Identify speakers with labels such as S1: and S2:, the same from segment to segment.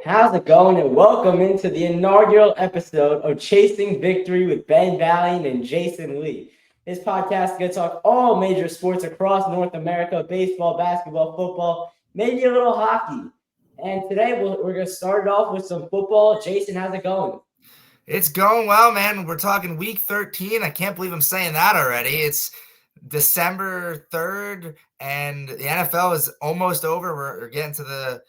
S1: How's it going? And welcome into the inaugural episode of Chasing Victory with Ben Balian and Jayson Lee. This podcast gets talk all major sports across North America: baseball, basketball, football, maybe a little hockey. And today we're going to start it off with some football. Jayson, how's it going?
S2: It's going well, man. We're talking week 13. I can't believe I'm saying that already. It's December 3rd, and the NFL is almost over. We're getting to the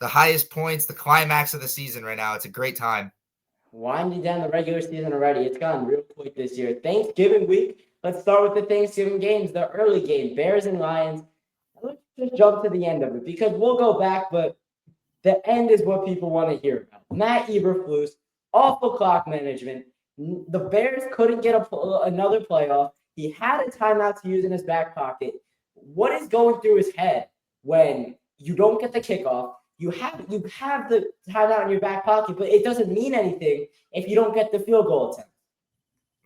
S2: highest points, the climax of the season right now. It's a great time.
S1: Winding down the regular season already. It's gone real quick this year. Thanksgiving week. Let's start with the Thanksgiving games, the early game, Bears and Lions. Let's just jump to the end of it because we'll go back, but the end is what people want to hear about. Matt Eberflus, awful clock management. The Bears couldn't get another playoff. He had a timeout to use in his back pocket. What is going through his head when you don't get the kickoff? You have the timeout in your back pocket, but it doesn't mean anything if you don't get the field goal attempt.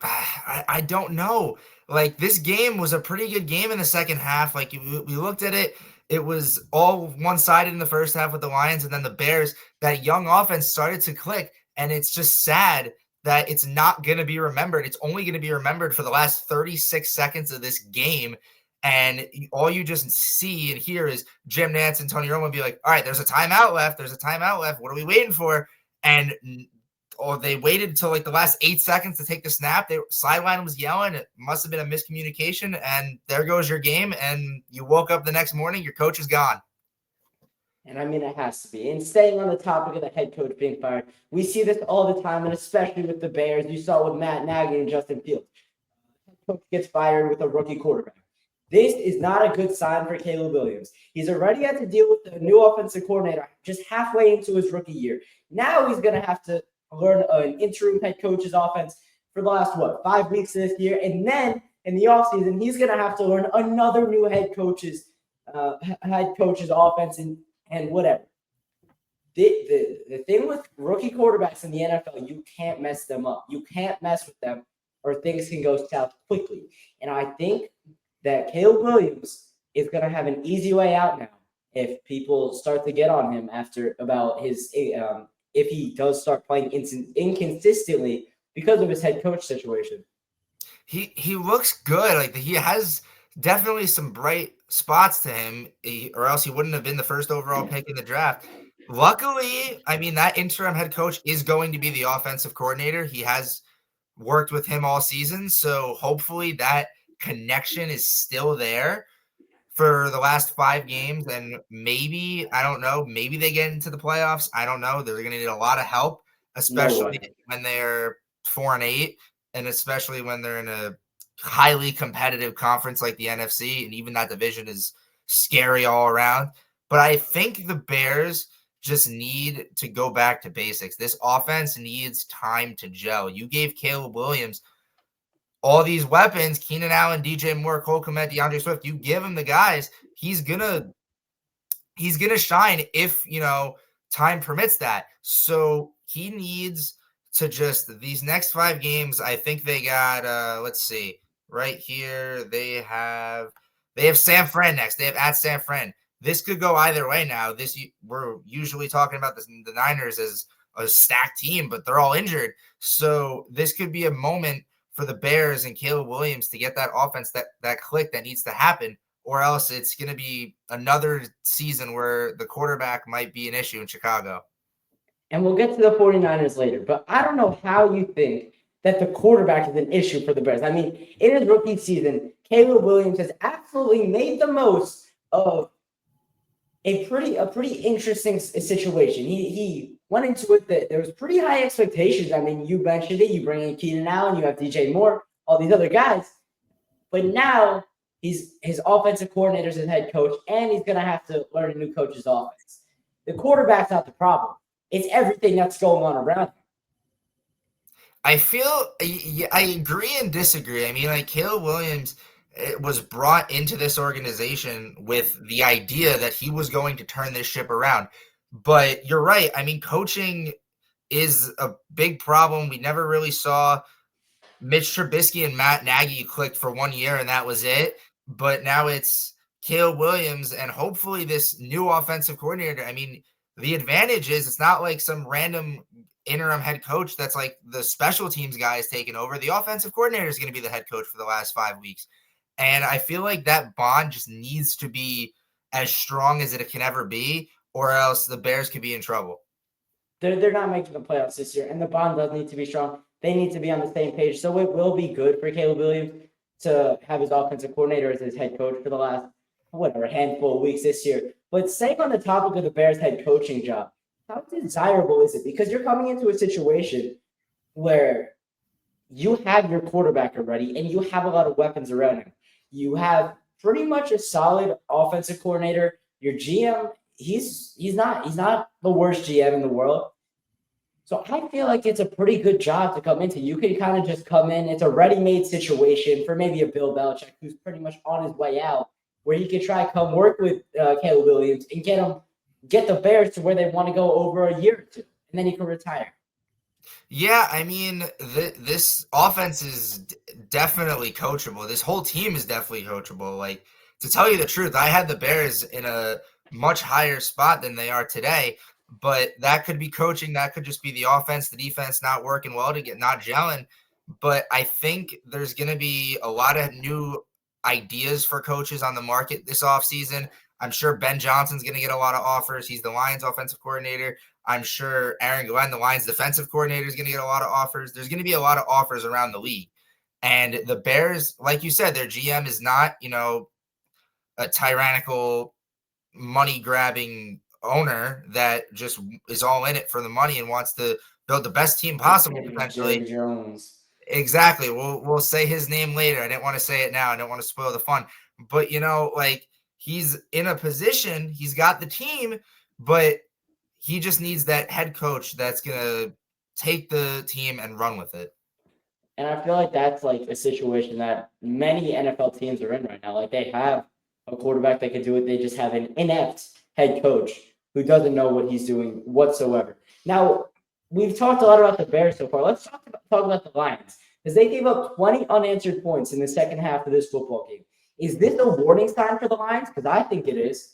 S2: I don't know. Like, this game was a pretty good game in the second half. Like, we looked at it. It was all one-sided in the first half with the Lions, and then the Bears, that young offense started to click, and it's just sad that it's not going to be remembered. It's only going to be remembered for the last 36 seconds of this game, and all you just see and hear is Jim Nantz and Tony Romo be like, all right, there's a timeout left. There's a timeout left. What are we waiting for? And they waited until like the last 8 seconds to take the snap. The sideline was yelling. It must have been a miscommunication. And there goes your game. And you woke up the next morning, your coach is gone.
S1: And I mean, it has to be. And staying on the topic of the head coach being fired, we see this all the time, and especially with the Bears. You saw with Matt Nagy and Justin Fields. Head coach gets fired with a rookie quarterback. This is not a good sign for Caleb Williams. He's already had to deal with a new offensive coordinator just halfway into his rookie year. Now he's going to have to learn an interim head coach's offense for the last, 5 weeks this year. And then in the offseason, he's going to have to learn another new head coach's offense and whatever. The thing with rookie quarterbacks in the NFL, you can't mess them up. You can't mess with them or things can go south quickly. And I think that Caleb Williams is going to have an easy way out now if people start to get on him about his if he does start playing inconsistently because of his head coach situation.
S2: He looks good. Like, he has definitely some bright spots to him, or else he wouldn't have been the first overall pick in the draft. Luckily, I mean, that interim head coach is going to be the offensive coordinator. He has worked with him all season, so hopefully that connection is still there for the last 5 games, and maybe, I don't know, maybe they get into the playoffs. I don't know. They're going to need a lot of help, especially when they're 4-8, and especially when they're in a highly competitive conference like the NFC, and even that division is scary all around. But I think the Bears just need to go back to basics. This offense needs time to gel. You gave Caleb Williams all these weapons, Keenan Allen, DJ Moore, Cole Kmet, DeAndre Swift. You give him the guys, he's gonna shine if time permits that. So he needs to just, these next 5 games, I think they got let's see, right here they have San Fran next. They have at San Fran. This could go either way now. We're usually talking about the Niners as a stacked team, but they're all injured. So this could be a moment for the Bears and Caleb Williams to get that offense, that click that needs to happen, or else it's going to be another season where the quarterback might be an issue in Chicago.
S1: And we'll get to the 49ers later, but I don't know how you think that the quarterback is an issue for the Bears. I mean, in his rookie season, Caleb Williams has absolutely made the most of a pretty interesting situation. He went into it that there was pretty high expectations. I mean, you mentioned it. You bring in Keenan Allen, you have DJ Moore, all these other guys. But now his offensive coordinator is his head coach, and he's going to have to learn a new coach's offense. The quarterback's not the problem. It's everything that's going on around him.
S2: I agree and disagree. I mean, like, Caleb Williams was brought into this organization with the idea that he was going to turn this ship around. But you're right. I mean, coaching is a big problem. We never really saw Mitch Trubisky and Matt Nagy clicked for 1 year, and that was it. But now it's Caleb Williams and hopefully this new offensive coordinator. I mean, the advantage is it's not like some random interim head coach that's like the special teams guy is taking over. The offensive coordinator is going to be the head coach for the last 5 weeks. And I feel like that bond just needs to be as strong as it can ever be, or else the Bears could be in trouble.
S1: They're not making the playoffs this year, and the bond does need to be strong. They need to be on the same page. So it will be good for Caleb Williams to have his offensive coordinator as his head coach for the last, whatever, handful of weeks this year. But staying on the topic of the Bears head coaching job, how desirable is it? Because you're coming into a situation where you have your quarterback already and you have a lot of weapons around him. You have pretty much a solid offensive coordinator. Your GM, he's not the worst GM in the world. So I feel like it's a pretty good job to come into. You can kind of just come in. It's a ready-made situation for maybe a Bill Belichick who's pretty much on his way out, where he could try to come work with Caleb Williams and get the Bears to where they want to go over a year or two, and then he can retire.
S2: Yeah, I mean, this offense is definitely coachable. This whole team is definitely coachable. Like, to tell you the truth, I had the Bears in a much higher spot than they are today, but that could be coaching. That could just be the offense, the defense not working well to get not gelling. But I think there's going to be a lot of new ideas for coaches on the market this offseason. I'm sure Ben Johnson's going to get a lot of offers. He's the Lions offensive coordinator. I'm sure Aaron Glenn, the Lions defensive coordinator, is going to get a lot of offers. There's going to be a lot of offers around the league. And the Bears, like you said, their GM is not, a tyrannical, money-grabbing owner that just is all in it for the money and wants to build the best team possible, potentially.
S1: Jerry Jones.
S2: Exactly. We'll say his name later. I didn't want to say it now. I don't want to spoil the fun. But, he's in a position, he's got the team, but he just needs that head coach that's going to take the team and run with it.
S1: And I feel like that's like a situation that many NFL teams are in right now. Like they have a quarterback that can do it. They just have an inept head coach who doesn't know what he's doing whatsoever. Now, we've talked a lot about the Bears so far. Let's talk about the Lions because they gave up 20 unanswered points in the second half of this football game. Is this a warning sign for the Lions? Because I think it is.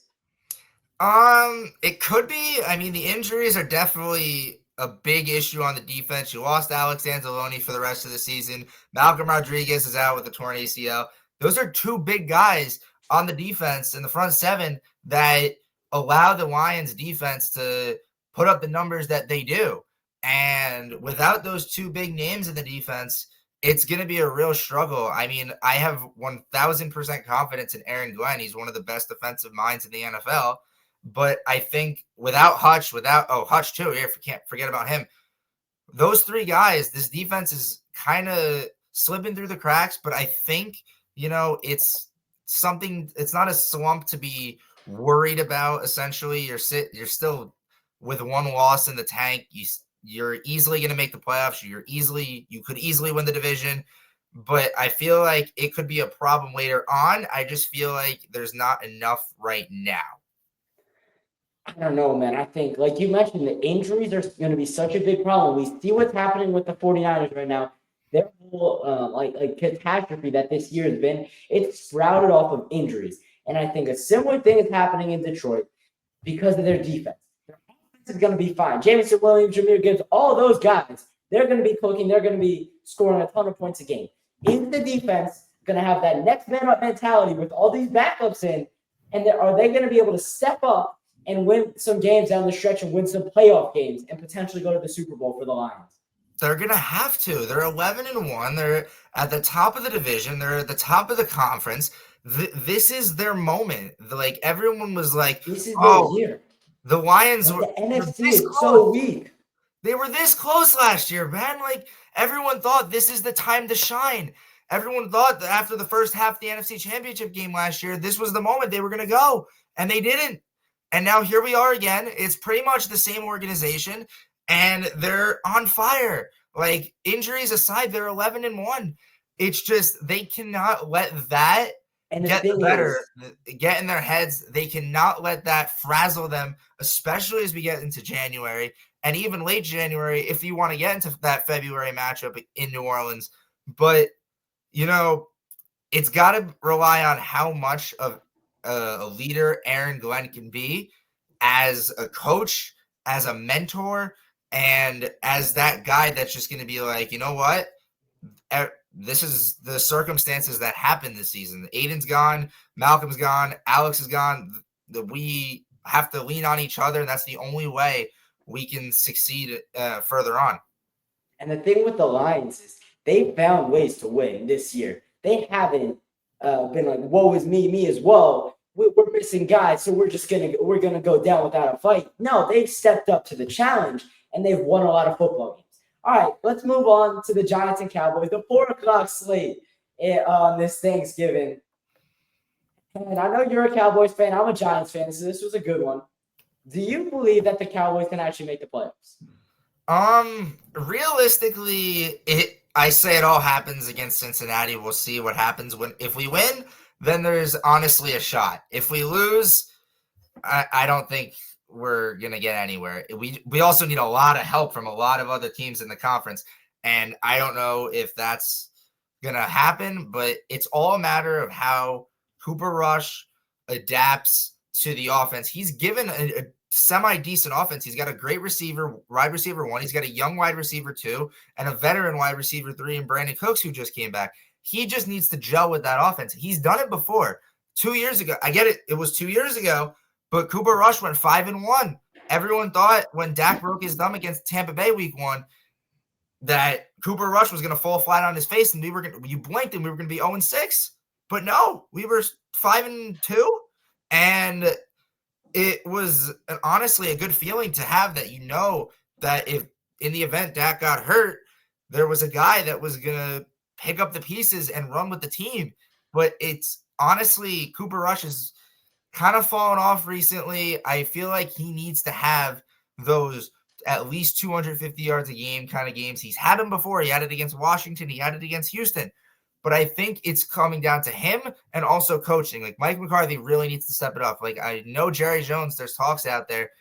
S2: It could be. I mean, the injuries are definitely a big issue on the defense. You lost Alex Anzalone for the rest of the season. Malcolm Rodriguez is out with a torn ACL. Those are two big guys on the defense in the front seven that allow the Lions defense to put up the numbers that they do. And without those two big names in the defense, it's going to be a real struggle. I mean, I have 1,000% confidence in Aaron Glenn. He's one of the best defensive minds in the NFL. But I think without Hutch, Hutch too, here, can't forget about him. Those three guys, this defense is kind of slipping through the cracks. But I think, it's something, it's not a slump to be worried about. Essentially, you're still with one loss in the tank. You're easily going to make the playoffs. You could easily win the division, but I feel like it could be a problem later on. I just feel like there's not enough right now.
S1: I don't know, man. I think, like you mentioned, the injuries are going to be such a big problem. We see what's happening with the 49ers right now. Their whole like catastrophe that this year has been, it's sprouted off of injuries. And I think a similar thing is happening in Detroit because of their defense. Their offense is going to be fine. Jameson Williams, Jahmyr Gibbs, all those guys, they're going to be cooking. They're going to be scoring a ton of points a game. Is the defense going to have that next man up mentality with all these backups in? And are they going to be able to step up and win some games down the stretch and win some playoff games and potentially go to the Super Bowl for the Lions?
S2: They're going to have to. They're 11-1. They're at the top of the division. They're at the top of the conference. This is their moment. Like, everyone was like,
S1: this is their year.
S2: The Lions
S1: were the NFC is so weak.
S2: They were this close last year, man. Like, everyone thought this is the time to shine. Everyone thought that after the first half of the NFC Championship game last year, this was the moment they were going to go, and they didn't. And now here we are again. It's pretty much the same organization, and they're on fire. Like, injuries aside, they're 11-1. It's just they cannot let that get in their heads. They cannot let that frazzle them, especially as we get into January and even late January if you want to get into that February matchup in New Orleans. But, it's got to rely on how much of a leader Aaron Glenn can be. as a coach, as a mentor, and as that guy that's just going to be like, you know what? This is the circumstances that happened this season. Aiden's gone, Malcolm's gone, Alex is gone. We have to lean on each other, and that's the only way we can succeed further on.
S1: And the thing with the Lions is they found ways to win this year. They haven't been like, "Woe is me as well." We're missing guys, so we're gonna go down without a fight. No, they've stepped up to the challenge and they've won a lot of football games. All right, let's move on to the Giants and Cowboys, the 4 o'clock slate on this Thanksgiving. And I know you're a Cowboys fan. I'm a Giants fan, so this was a good one. Do you believe that the Cowboys can actually make the playoffs?
S2: Realistically, I say it all happens against Cincinnati. We'll see what happens if we win, then there's honestly a shot. If we lose, I don't think we're gonna get anywhere. We also need a lot of help from a lot of other teams in the conference, and I don't know if that's gonna happen, but it's all a matter of how Cooper Rush adapts to the offense. He's given a semi-decent offense. He's got a great receiver, wide receiver 1. He's got a young wide receiver 2 and a veteran wide receiver 3 in Brandon Cooks, who just came back. He just needs to gel with that offense. He's done it before. 2 years ago. I get it. It was 2 years ago, but Cooper Rush went 5-1. Everyone thought when Dak broke his thumb against Tampa Bay week 1 that Cooper Rush was going to fall flat on his face and you blinked and we were going to be 0-6. But no, we were 5-2. And it was honestly a good feeling to have that, that if in the event Dak got hurt, there was a guy that was going to pick up the pieces and run with the team. But it's honestly, Cooper Rush has kind of fallen off recently. I feel like he needs to have those at least 250 yards a game kind of games. He's had them before. He had it against Washington. He had it against Houston. But I think it's coming down to him and also coaching. Like Mike McCarthy really needs to step it up. Like I know Jerry Jones, there's talks out there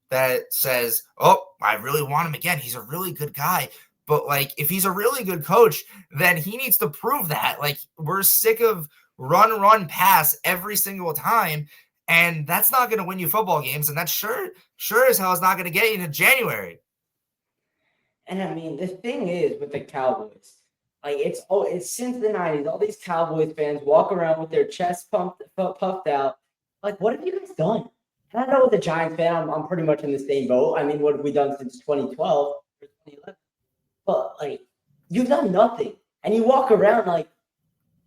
S2: that says, oh, I really want him again. He's a really good guy. But like if he's a really good coach, then he needs to prove that. Like we're sick of run, pass every single time. And that's not going to win you football games. And that's sure as hell is not going to get you into January.
S1: And I mean, the thing is with the Cowboys, like it's since the 90s, all these Cowboys fans walk around with their chest puffed out. Like, what have you guys done? And I know with a Giants fan, I'm pretty much in the same boat. I mean, what have we done since 2012 or 2011? But like, you've done nothing. And you walk around like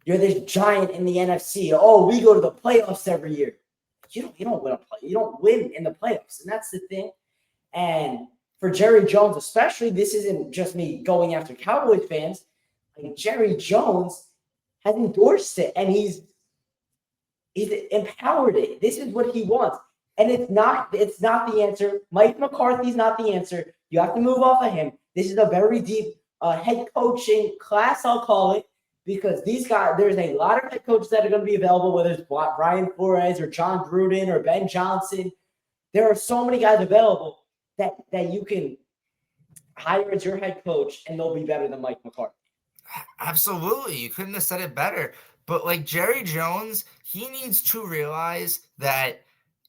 S1: you're this giant in the NFC. Oh, we go to the playoffs every year. You don't win you don't win in the playoffs. And that's the thing. And for Jerry Jones, especially, this isn't just me going after Cowboys fans. Like Jerry Jones has endorsed it and he's empowered it. This is what he wants. And it's not the answer. Mike McCarthy's not the answer. You have to move off of him. This is a very deep head coaching class, I'll call it, because these guys, there's a lot of head coaches that are going to be available, whether it's Brian Flores or John Gruden or Ben Johnson. There are so many guys available that you can hire as your head coach and they'll be better than Mike McCarthy.
S2: Absolutely. You couldn't have said it better. But like Jerry Jones, he needs to realize that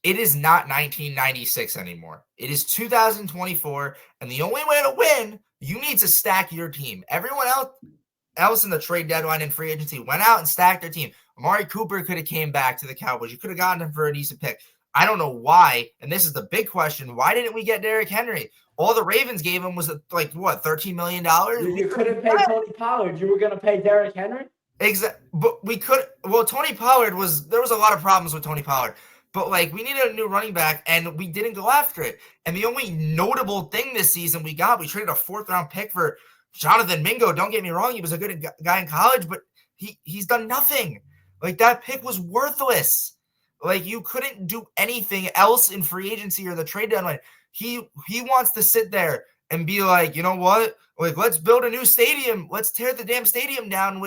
S2: it is not 1996 anymore. It is 2024. And the only way to win, you need to stack your team. Everyone else in the trade deadline and free agency went out and stacked their team. Amari Cooper could have came back to the Cowboys. You could have gotten him for a decent pick. I don't know why. And this is the big question. Why didn't we get Derrick Henry? All the Ravens gave him was like what, $13 million?
S1: You couldn't pay Tony Pollard. You were going to pay Derrick Henry?
S2: Exactly. But we could. Well, Tony Pollard there was a lot of problems with Tony Pollard. But like we needed a new running back and we didn't go after it. And the only notable thing this season we traded a 4th-round pick for Jonathan Mingo. Don't get me wrong. He was a good guy in college, but he's done nothing. Like that pick was worthless. Like you couldn't do anything else in free agency or the trade deadline. He wants to sit there and be like, you know what? Like, let's build a new stadium. Let's tear the damn stadium down.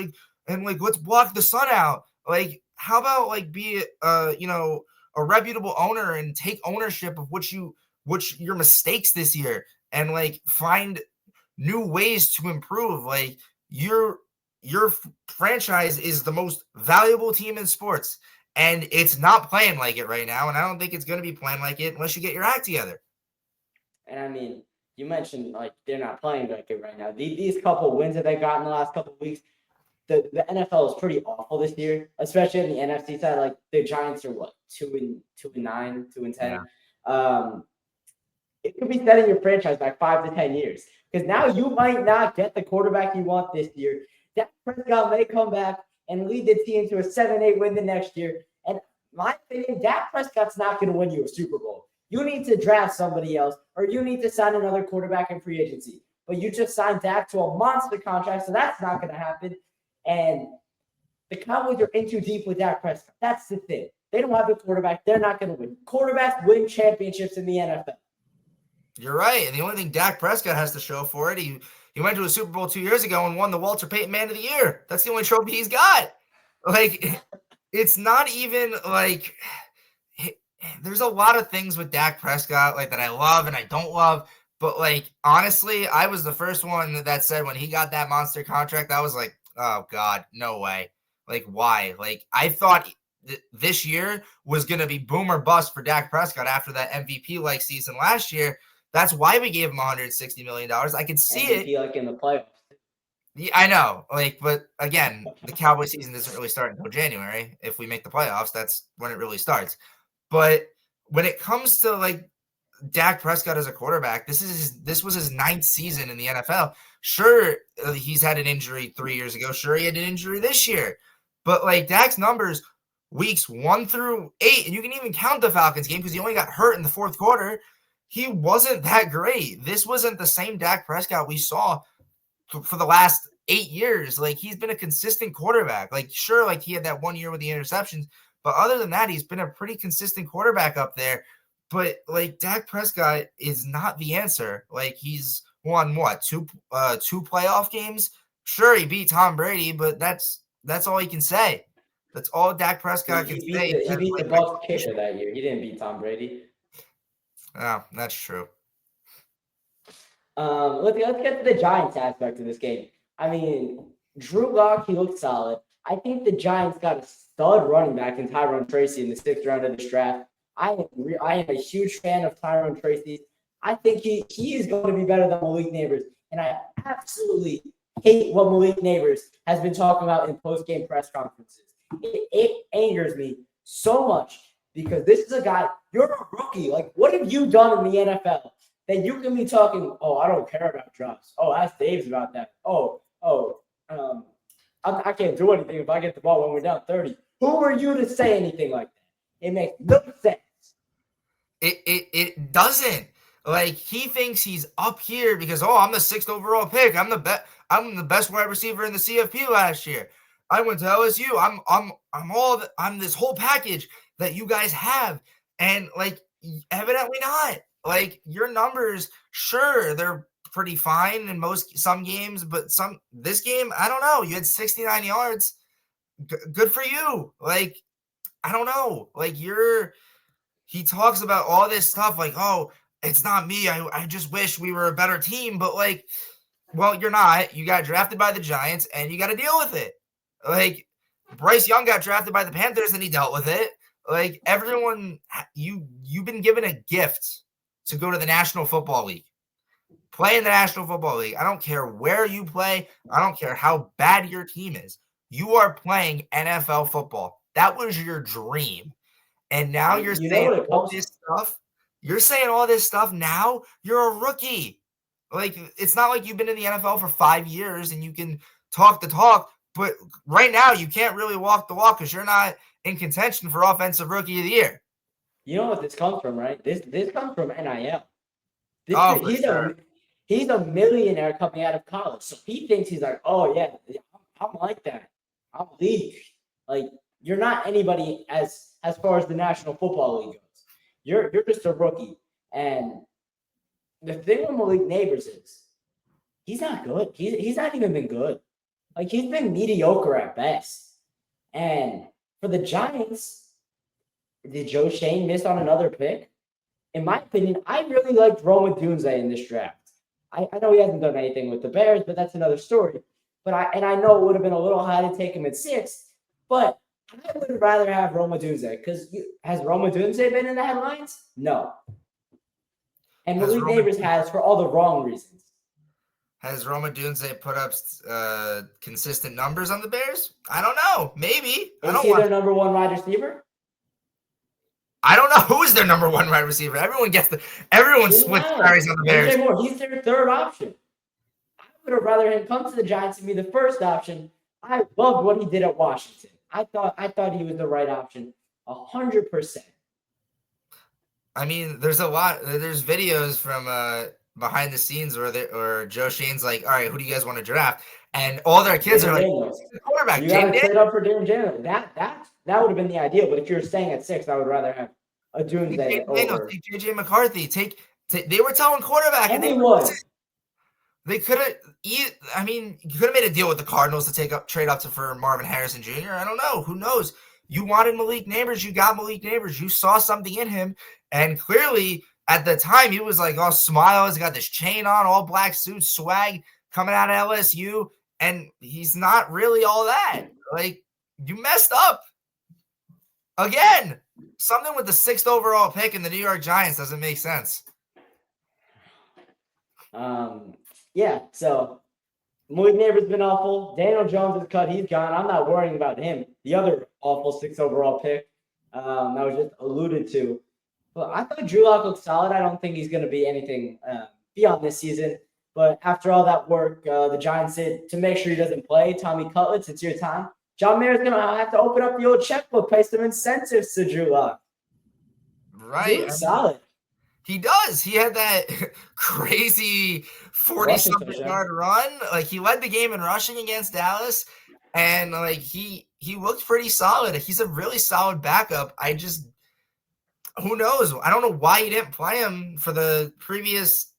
S2: And let's block the sun out. Like, how about like be a reputable owner and take ownership of your mistakes this year and like find new ways to improve. Like your franchise is the most valuable team in sports. And it's not playing like it right now, and I don't think it's going to be playing like it unless you get your act together.
S1: And I mean, you mentioned like they're not playing like it right now. These couple wins that they got in the last couple of weeks, the NFL is pretty awful this year, especially on the NFC side. Like the Giants are what 2-9, 2-10.
S2: Yeah.
S1: It could be setting your franchise back 5 to 10 years because now you might not get the quarterback you want this year. Dak Prescott may come back and lead the team to a 7-8 win the next year. And my opinion, Dak Prescott's not going to win you a Super Bowl. You need to draft somebody else, or you need to sign another quarterback in free agency. But you just signed Dak to a monster contract, so that's not going to happen. And the Cowboys are in too deep with Dak Prescott. That's the thing. They don't have a quarterback. They're not going to win. Quarterbacks win championships in the NFL.
S2: You're right. And the only thing Dak Prescott has to show for it, he went to a Super Bowl 2 years ago and won the Walter Payton Man of the Year. That's the only trophy he's got. Like, it's not even like there's a lot of things with Dak Prescott like that I love and I don't love. But like, honestly, I was the first one that said when he got that monster contract, I was like, oh God, no way. Like, why? Like, I thought this year was going to be boom or bust for Dak Prescott after that MVP-like season last year. That's why we gave him $160 million. I can see
S1: MVP,
S2: it.
S1: like in the playoffs.
S2: Yeah, I know. Like, but again, the Cowboy season doesn't really start until January. If we make the playoffs, that's when it really starts. But when it comes to like Dak Prescott as a quarterback, this was his 9th season in the NFL. Sure, he's had an injury 3 years ago. Sure, he had an injury this year. But like Dak's numbers, weeks 1 through 8, and you can even count the Falcons game because he only got hurt in the fourth quarter. He wasn't that great. This wasn't the same Dak Prescott we saw for the last 8 years. Like, he's been a consistent quarterback. Like, sure, like he had that 1 year with the interceptions, but other than that, he's been a pretty consistent quarterback up there. But like Dak Prescott is not the answer. Like, he's won what, two playoff games? Sure, he beat Tom Brady, but that's all he can say. That's all Dak Prescott can say.
S1: He beat the Bucs kicker that year. He didn't beat Tom Brady.
S2: Oh, that's true.
S1: Let's get to the Giants aspect of this game. I mean, Drew Lock, he looked solid. I think the Giants got a stud running back in Tyrone Tracy in the 6th round of this draft. I am a huge fan of Tyrone Tracy. I think he is going to be better than Malik Neighbors. And I absolutely hate what Malik Neighbors has been talking about in post-game press conferences. It angers me so much because this is a guy, you're a rookie. Like, what have you done in the NFL that you can be talking, oh, I don't care about drops. Oh, ask Dave's about that. I can't do anything if I get the ball when we're down 30. Who are you to say anything like that? It makes no sense.
S2: It doesn't. Like, he thinks he's up here because, oh, I'm the 6th overall pick. I'm the best wide receiver in the CFP last year. I went to LSU. I'm this whole package that you guys have. And like, evidently not. Like, your numbers, sure, they're pretty fine in some games, but this game, I don't know. You had 69 yards. Good for you. Like, I don't know. Like, he talks about all this stuff like, oh, it's not me. I just wish we were a better team. But like, well, you're not. You got drafted by the Giants and you got to deal with it. Like, Bryce Young got drafted by the Panthers and he dealt with it. Like, everyone, you've been given a gift to go to the National Football League. Play in the National Football League. I don't care where you play. I don't care how bad your team is. You are playing NFL football. That was your dream. And now you're saying all this stuff. You're saying all this stuff now. You're a rookie. Like, it's not like you've been in the NFL for 5 years and you can talk the talk. But right now, you can't really walk the walk because you're not in contention for Offensive Rookie of the Year.
S1: You know what this comes from, right? This comes from NIL. He's a millionaire coming out of college. So he thinks he's like, oh, yeah, I'm like that. I'm league. Like, you're not anybody as far as the National Football League goes. You're just a rookie. And the thing with Malik Neighbors is he's not good. He's not even been good. Like, he's been mediocre at best. And for the Giants, did Joe Shane miss on another pick? In my opinion, I really liked Rome Odunze in this draft. I know he hasn't done anything with the Bears, but that's another story. But I know it would have been a little high to take him at 6, but I would rather have Roma Dunze because has Roma Dunze been in the headlines? No. And
S2: Has
S1: Malik
S2: Roma
S1: Neighbors has for all the wrong reasons.
S2: has Roma Dunze put up consistent numbers on the Bears? I don't know. Maybe.
S1: Is he their number one wide receiver?
S2: I don't know who is their number one wide receiver. Everyone splits carries on the Bears.
S1: DJ Moore, he's their third option. I would have rather him come to the Giants and be the first option. I loved what he did at Washington. I thought he was the right option, 100%.
S2: I mean, there's videos from behind the scenes where Joe Shane's like, all right, who do you guys want to draft? And all their kids are like, the quarterback.
S1: You got to trade up for Darren Daniels. That would have been the ideal. But if you're staying at 6, I would rather have a Doomsday over.
S2: Take JJ McCarthy. They were telling quarterback, and they could have. I mean, you could have made a deal with the Cardinals to trade up for Marvin Harrison Jr. I don't know. Who knows? You wanted Malik Neighbors. You got Malik Neighbors. You saw something in him. And clearly, at the time, he was like all smiles, got this chain on, all black suit, swag coming out of LSU. And he's not really all that. Like, you messed up. Again, something with the 6th overall pick in the New York Giants doesn't make sense.
S1: Yeah, so Malik Neighbors been awful. Daniel Jones is cut. He's gone. I'm not worrying about him. The other awful 6th overall pick that was just alluded to. But I thought Drew Lock looked solid. I don't think he's going to be anything beyond this season. But after all that work, the Giants did to make sure he doesn't play. Tommy Cutlets, it's your time. John Mayer's going to have to open up the old checkbook, pay some incentives to Drew Lock.
S2: Right.
S1: Solid.
S2: He does. He had that crazy 40-something yard run. Like, he led the game in rushing against Dallas. And, like, he looked pretty solid. He's a really solid backup. Who knows? I don't know why he didn't play him for the previous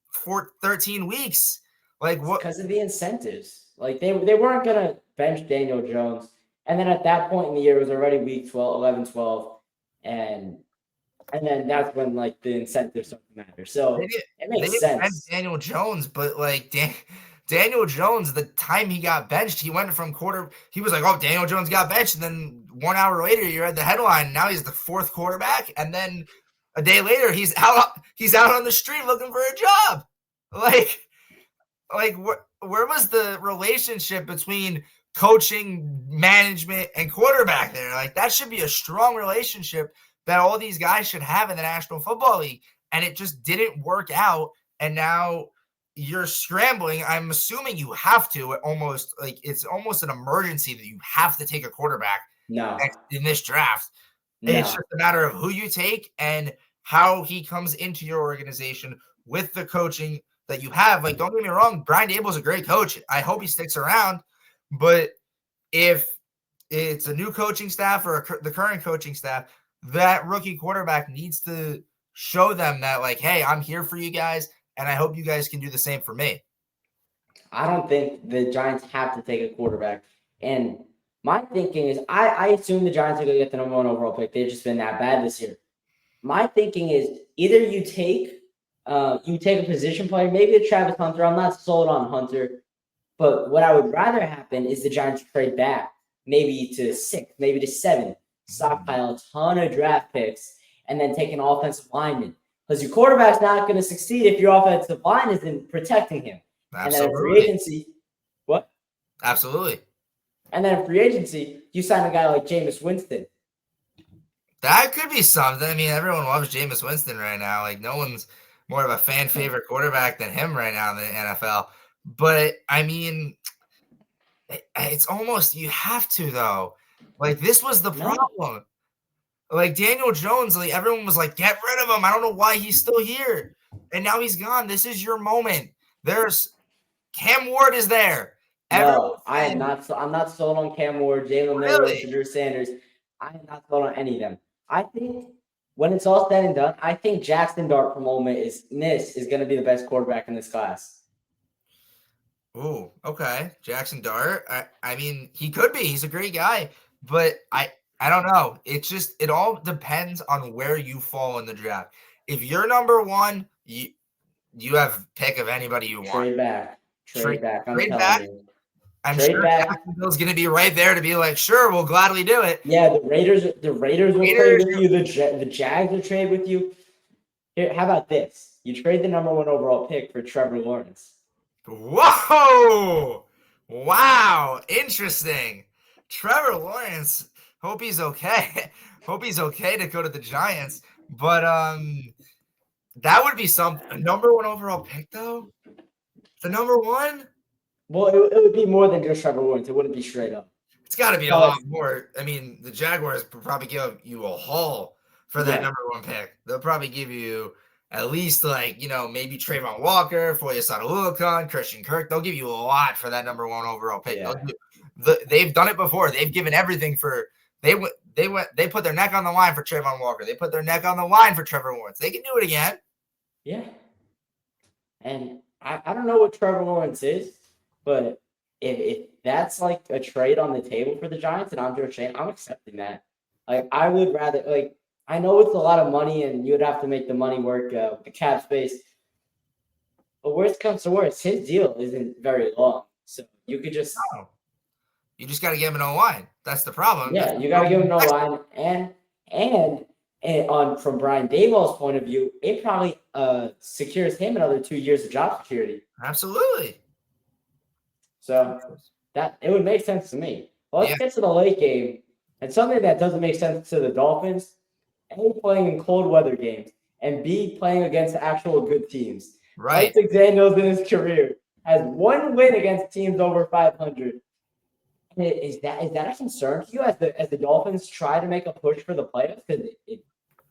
S2: 13 weeks. Like, what?
S1: Because of the incentives. Like, they weren't going to bench Daniel Jones. And then at that point in the year, it was already week 11-12. And then that's when, like, the incentives start to matter. So it makes sense.
S2: Daniel Jones, but, like, Daniel Jones, the time he got benched, he went from he was like, oh, Daniel Jones got benched. And then 1 hour later, you read the headline. Now he's the 4th quarterback. And then a day later, he's out on the street looking for a job. Like where was the relationship between coaching, management, and quarterback there? Like, that should be a strong relationship that all these guys should have in the National Football League. And it just didn't work out. And now you're scrambling. I'm assuming you have to it's almost an emergency that you have to take a quarterback in this draft. No. It's just a matter of who you take and how he comes into your organization with the coaching that you have. Like, don't get me wrong, Brian Daboll's a great coach. I hope he sticks around. But if it's a new coaching staff or the current coaching staff, that rookie quarterback needs to show them that, like, hey, I'm here for you guys, and I hope you guys can do the same for me.
S1: I don't think the Giants have to take a quarterback. And my thinking is I assume the Giants are going to get the number 1 overall pick. They've just been that bad this year. My thinking is either you take a position player, maybe a Travis Hunter. I'm not sold on Hunter. But what I would rather happen is the Giants trade back, maybe to 6, maybe to 7, stockpile a ton of draft picks, and then take an offensive lineman. Because your quarterback's not going to succeed if your offensive line isn't protecting him.
S2: Absolutely.
S1: And then in free agency, what?
S2: Absolutely.
S1: And then in free agency, you sign a guy like Jameis Winston.
S2: That could be something. I mean, everyone loves Jameis Winston right now. Like, no one's more of a fan favorite quarterback than him right now in the NFL. But, I mean, it's almost, you have to, though. Like, this was the problem. Like, Daniel Jones, like, everyone was like, get rid of him. I don't know why he's still here. And now he's gone. This is your moment. Cam Ward is there.
S1: No, I'm not sold on Cam Ward, Jalen Miller, Drew Sanders. I am not sold on any of them. I think when it's all said and done, I think Jackson Dart from Ole Miss is going to be the best quarterback in this class.
S2: Ooh, okay. Jackson Dart. I mean, he could be. He's a great guy. But I don't know. It all depends on where you fall in the draft. If you're number 1, you have pick of anybody you want.
S1: Trade back. I'm
S2: trade
S1: telling you.
S2: I'm
S1: Trade
S2: sure
S1: back.
S2: Jacksonville's going to be right there to be like, sure, we'll gladly do it.
S1: Yeah, the Raiders will trade with you. The Jags will trade with you. Here, how about this? You trade the number 1 overall pick for Trevor Lawrence.
S2: Whoa! Wow, interesting. Trevor Lawrence, hope he's okay. Hope he's okay to go to the Giants. But that would be something. A number 1 overall pick, though? The number 1?
S1: Well, it would be more than just Trevor Lawrence. It wouldn't be straight up.
S2: It's got to be a lot more. I mean, the Jaguars would probably give you a haul for that number 1 pick. They'll probably give you at least maybe Trayvon Walker, Foye Oluokun, Christian Kirk. They'll give you a lot for that number 1 overall pick.
S1: Yeah.
S2: They've done it before. They've given everything for. They put their neck on the line for Trayvon Walker. They put their neck on the line for Trevor Lawrence. They can do it again.
S1: Yeah. And I don't know what Trevor Lawrence is, but if that's like a trade on the table for the Giants and I'm Joe Shane, I'm accepting that. Like, I would rather, like, I know it's a lot of money and you would have to make the money work, the cap space. But worst comes to worst, his deal isn't very long. So you could just.
S2: No. You just got to give him an O-line. That's the problem.
S1: Yeah, you got to give him an O-line. And from Brian Daboll's point of view, it probably secures him another 2 years of job security.
S2: Absolutely.
S1: So that it would make sense to me. Well, let's get to the late game. And something that doesn't make sense to the Dolphins, A, playing in cold weather games, and B, playing against actual good teams.
S2: Right.
S1: Mike McDaniels in his career has 1 win against teams over 500. Is that a concern to you as the Dolphins try to make a push for the playoffs? Because it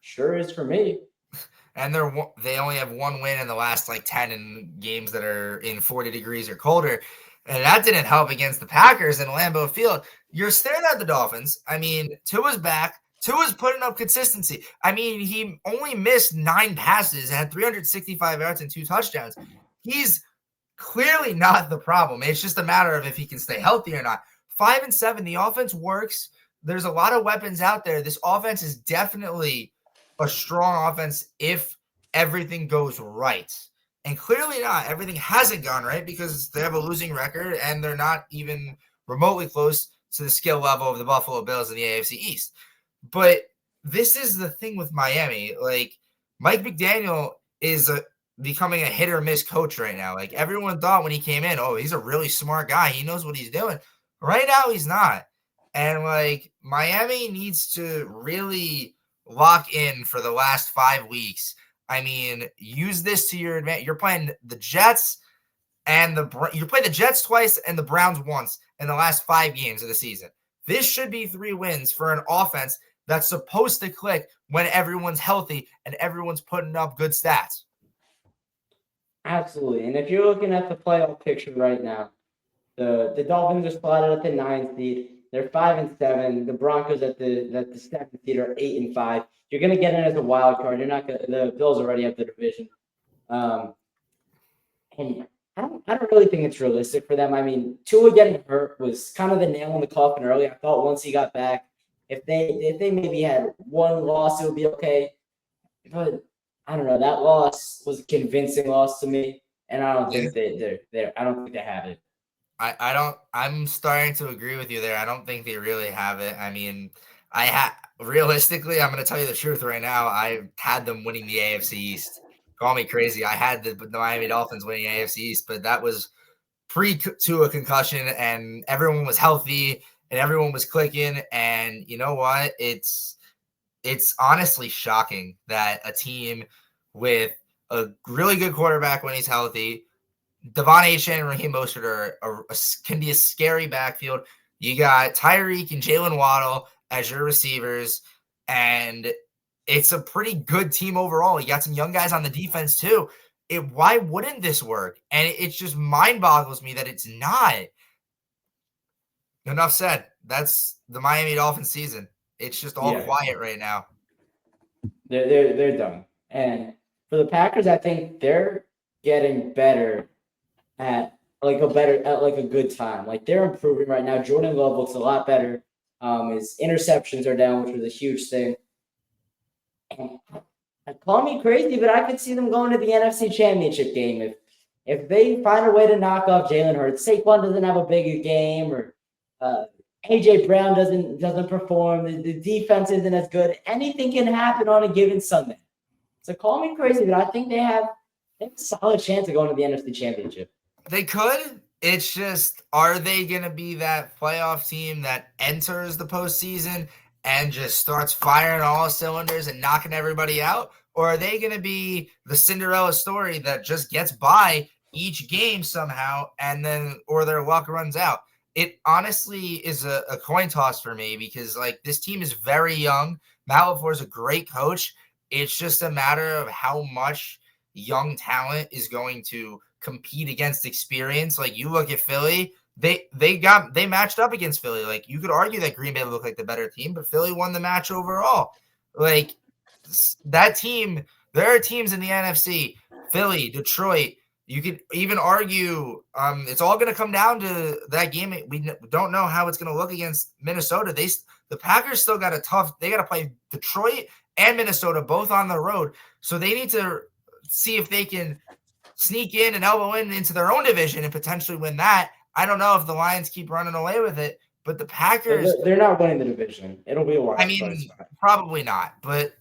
S1: sure is for me.
S2: And they only have 1 win in the last 10 in games that are in 40 degrees or colder. And that didn't help against the Packers in Lambeau Field. You're staring at the Dolphins. I mean, Tua's back. Tua's putting up consistency. I mean, he only missed 9 passes and had 365 yards and 2 touchdowns. He's clearly not the problem. It's just a matter of if he can stay healthy or not. 5-7, the offense works. There's a lot of weapons out there. This offense is definitely a strong offense if everything goes right. And clearly not. Everything hasn't gone right because they have a losing record and they're not even remotely close to the skill level of the Buffalo Bills in the AFC East. But this is the thing with Miami. Mike McDaniel is becoming a hit or miss coach right now. Everyone thought when he came in, oh, he's a really smart guy. He knows what he's doing. Right now, he's not. And Miami needs to really lock in for the last 5 weeks. I mean, use this to your advantage. You're playing the Jets and you play the Jets twice and the Browns once in the last 5 games of the season. This should be 3 wins for an offense that's supposed to click when everyone's healthy and everyone's putting up good stats.
S1: Absolutely. And if you're looking at the playoff picture right now, the Dolphins are slotted at the 9th seed. They're 5-7. The Broncos at the 7th seed are 8-5. You're going to get in as a wild card. You're not going. The Bills already have the division, and I don't really think it's realistic for them. I mean, Tua getting hurt was kind of the nail in the coffin early. I thought once he got back, if they maybe had 1 loss, it would be okay. But I don't know. That loss was a convincing loss to me, and I don't think they're. I don't think they have it.
S2: I'm starting to agree with you there. I don't think they really have it. I mean, realistically, I'm going to tell you the truth right now. I had them winning the AFC East. Call me crazy. I had the Miami Dolphins winning AFC East, but that was to a concussion and everyone was healthy and everyone was clicking. And you know what? It's honestly shocking that a team with a really good quarterback when he's healthy, Devon Achane and Raheem Mostert can be a scary backfield. You got Tyreek and Jalen Waddle as your receivers, and it's a pretty good team overall. You got some young guys on the defense too. Why wouldn't this work? And it just mind boggles me that it's not. Enough said. That's the Miami Dolphins season. It's just all quiet right now.
S1: They're done. And for the Packers, I think they're getting better at a good time. They're improving right now. Jordan Love looks a lot better. His interceptions are down, which was a huge thing. And call me crazy, but I could see them going to the NFC Championship game if they find a way to knock off Jalen Hurts, Saquon doesn't have a bigger game, or AJ Brown doesn't perform, the defense isn't as good. Anything can happen on a given Sunday. So call me crazy, but I think they have a solid chance of going to the NFC Championship.
S2: They could. It's just, are they going to be that playoff team that enters the postseason and just starts firing all cylinders and knocking everybody out? Or are they going to be the Cinderella story that just gets by each game somehow and then, or their luck runs out? It honestly is a coin toss for me because, like, this team is very young. Matt LaFleur is a great coach. It's just a matter of how much young talent is going to compete against experience. Like, you look at Philly, they matched up against Philly. Like, you could argue that Green Bay looked like the better team, but Philly won the match overall. Like, that team, there are teams in the NFC, Philly, Detroit. You could even argue it's all going to come down to that game. We don't know how it's going to look against Minnesota. The Packers still got they got to play Detroit and Minnesota both on the road. So they need to see if they can sneak in and elbow into their own division and potentially win that. I don't know if the Lions keep running away with it, but the Packers,
S1: they're not winning the division. It'll be a while.
S2: I mean, probably not, but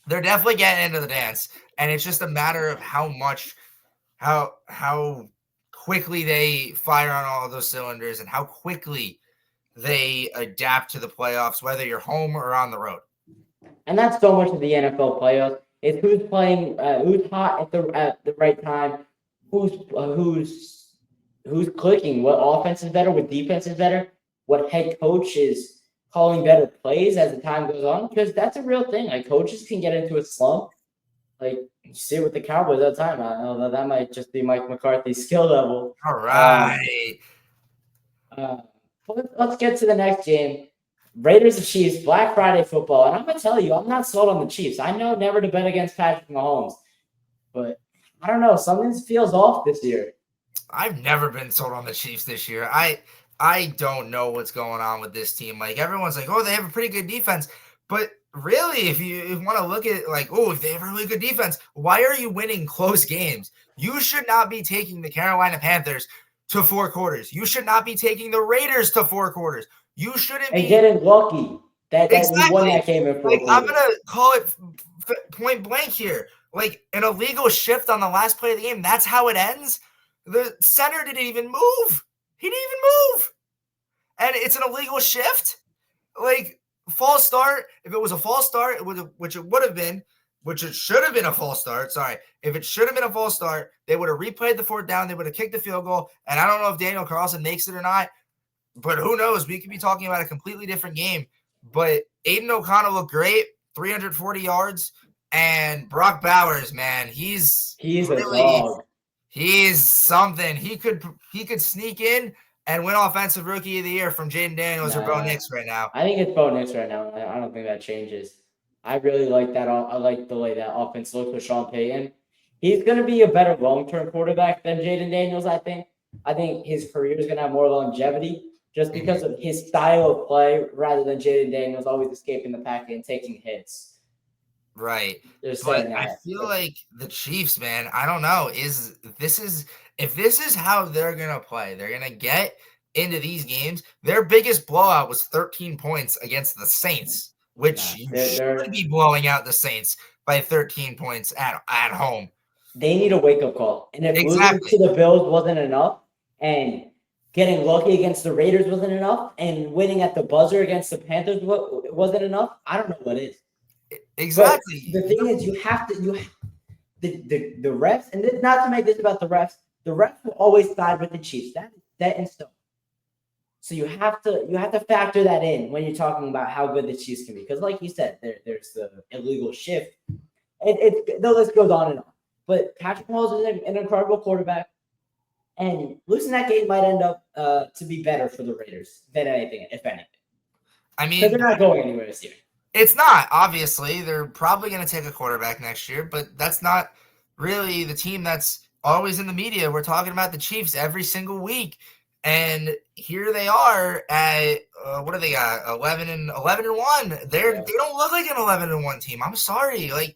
S2: they're definitely getting into the dance. And it's just a matter of how quickly they fire on all of those cylinders and how quickly they adapt to the playoffs, whether you're home or on the road.
S1: And that's so much of the NFL playoffs. It's who's playing, who's hot at the right time, who's clicking, what offense is better, what defense is better, what head coach is calling better plays as the time goes on, because that's a real thing. Like, coaches can get into a slump. Like, you see it with the Cowboys all the time. I know that might just be Mike McCarthy's skill level.
S2: All right.
S1: Let's get to the next game. Raiders and Chiefs, Black Friday football. And I'm going to tell you, I'm not sold on the Chiefs. I know never to bet against Patrick Mahomes. But I don't know. Something feels off this year.
S2: I've never been sold on the Chiefs this year. I don't know what's going on with this team. Like, everyone's like, oh, they have a pretty good defense. But really, if you want to look at, like, oh, if they have a really good defense, why are you winning close games? You should not be taking the Carolina Panthers to 4 quarters. You should not be taking the Raiders to 4 quarters. You shouldn't be
S1: getting lucky that
S2: exactly.
S1: You won that game in 4 quarters.
S2: I'm going to call it point blank here. Like, an illegal shift on the last play of the game, that's how it ends? The center didn't even move. He didn't even move. And it's an illegal shift? Like, false start. If it was a false start, which it should have been a false start. Sorry. If it should have been a false start, they would have replayed the 4th down. They would have kicked the field goal. And I don't know if Daniel Carlson makes it or not, but who knows? We could be talking about a completely different game. But Aiden O'Connell looked great, 340 yards. And Brock Bowers, man, he's really, a dog. He's something. He could sneak in and win Offensive Rookie of the Year from Jaden Daniels or Bo Nix right now.
S1: I think it's Bo Nix right now. I don't think that changes. I really like that. I like the way that offense looks with Sean Payton. He's going to be a better long-term quarterback than Jaden Daniels, I think. I think his career is going to have more longevity just because of his style of play rather than Jaden Daniels always escaping the packet and taking hits.
S2: Right. But I feel like the Chiefs, man, I don't know. If this is how they're going to play, they're going to get into these games. Their biggest blowout was 13 points against the Saints, which you should be blowing out the Saints by 13 points at home.
S1: They need a wake-up call. And if losing to the Bills wasn't enough and getting lucky against the Raiders wasn't enough and winning at the buzzer against the Panthers wasn't enough, I don't know what is.
S2: Exactly.
S1: But the thing is, the refs, and not to make this about the refs will always side with the Chiefs. That in stone. So you have to factor that in when you're talking about how good the Chiefs can be, because like you said, there's the illegal shift. The list goes on and on. But Patrick Mahomes is an incredible quarterback, and losing that game might end up to be better for the Raiders than anything, if anything.
S2: I mean,
S1: because they're not going anywhere this year.
S2: It's not, obviously. They're probably going to take a quarterback next year, but that's not really the team that's always in the media. We're talking about the Chiefs every single week, and here they are at what do they got? 11-1. They don't look like an 11-1 team. I'm sorry. Like,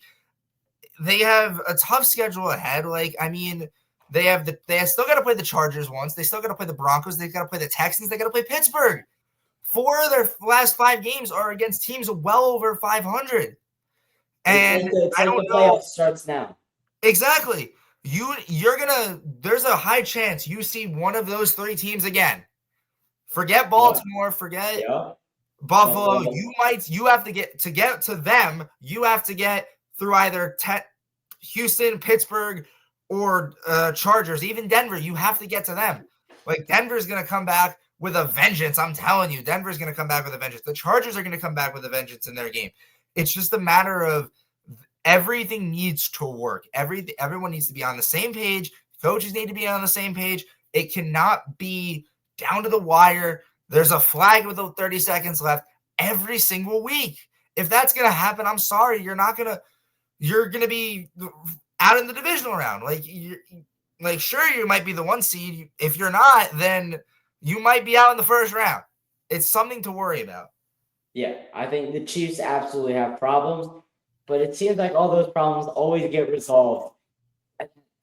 S2: they have a tough schedule ahead. Like, I mean, They still got to play the Chargers once. They still got to play the Broncos. They got to play the Texans. They got to play Pittsburgh. 4 of their last 5 games are against teams well over 500. And
S1: it's
S2: I
S1: like
S2: don't
S1: the
S2: know
S1: playoff starts now.
S2: exactly. You're gonna. There's a high chance you see one of those 3 teams again. Forget Baltimore. Forget Buffalo. You have to get to them. You have to get through either Houston, Pittsburgh, or Chargers, even Denver. You have to get to them. Like Denver's going to come back with a vengeance. I'm telling you, Denver's going to come back with a vengeance. The Chargers are going to come back with a vengeance in their game. It's just a matter of everything needs to work. Everyone needs to be on the same page. Coaches need to be on the same page. It cannot be down to the wire. There's a flag with 30 seconds left every single week. If that's going to happen, I'm sorry. You're going to be out in the divisional round. Sure, you might be the 1 seed. If you're not, then you might be out in the first round. It's something to worry about.
S1: Yeah, I think the Chiefs absolutely have problems, but it seems like all those problems always get resolved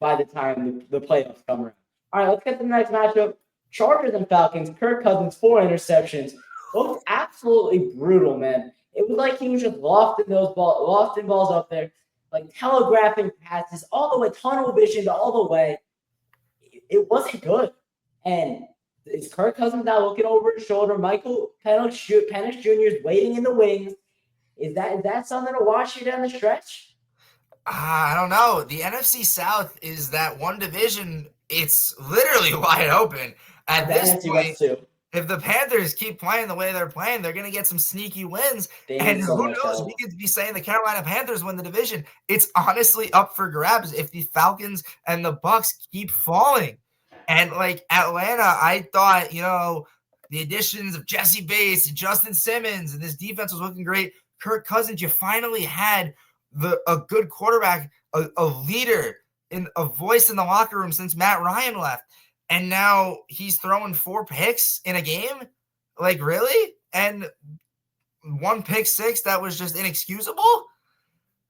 S1: by the time the playoffs come around. All right, let's get to the next matchup. Chargers and Falcons. Kirk Cousins, 4 interceptions. Looked absolutely brutal, man. It was like he was just lofting balls up there, like telegraphing passes all the way, tunnel vision all the way. It wasn't good. And is Kirk Cousins now looking over his shoulder? Michael Penix Jr. is waiting in the wings. Is that something to watch you down the stretch?
S2: I don't know. The NFC South is that one division. It's literally wide open at this point. If the Panthers keep playing the way they're playing, they're going to get some sneaky wins. And who knows? We could be saying the Carolina Panthers win the division. It's honestly up for grabs if the Falcons and the Bucks keep falling. And like Atlanta, I thought, the additions of Jesse Bates and Justin Simmons and this defense was looking great. Kirk Cousins, you finally had a good quarterback, a leader, a voice in the locker room since Matt Ryan left. And now he's throwing 4 picks in a game? Like, really? And 1 pick 6 that was just inexcusable?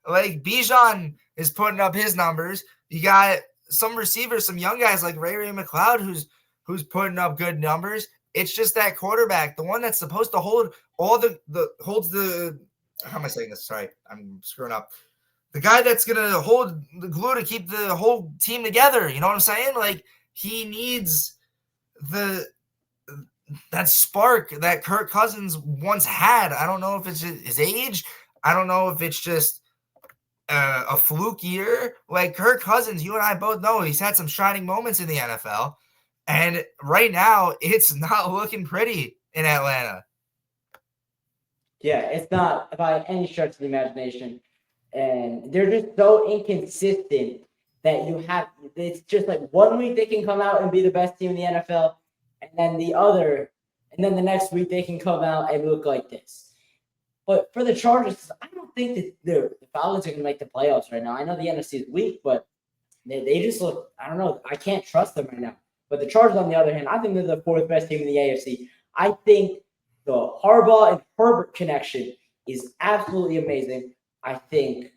S2: Like, Bijan is putting up his numbers. You got some receivers, some young guys like Ray McLeod who's putting up good numbers. It's just that quarterback, the one that's supposed to hold holds the how am I saying this? Sorry, I'm screwing up. The guy that's going to hold the glue to keep the whole team together. You know what I'm saying? Like, he needs that spark that Kirk Cousins once had. I don't know if it's his age. I don't know if it's just a fluke year. Like Kirk Cousins, you and I both know he's had some shining moments in the NFL. And right now, it's not looking pretty in Atlanta.
S1: Yeah, it's not by any stretch of the imagination. And they're just so inconsistent that it's just like 1 week they can come out and be the best team in the NFL, and then the next week they can come out and look like this. But for the Chargers, I don't think that the Falcons are going to make the playoffs right now. I know the NFC is weak, but they just look, I don't know, I can't trust them right now. But the Chargers, on the other hand, I think they're the 4th best team in the AFC. I think the Harbaugh and Herbert connection is absolutely amazing. I think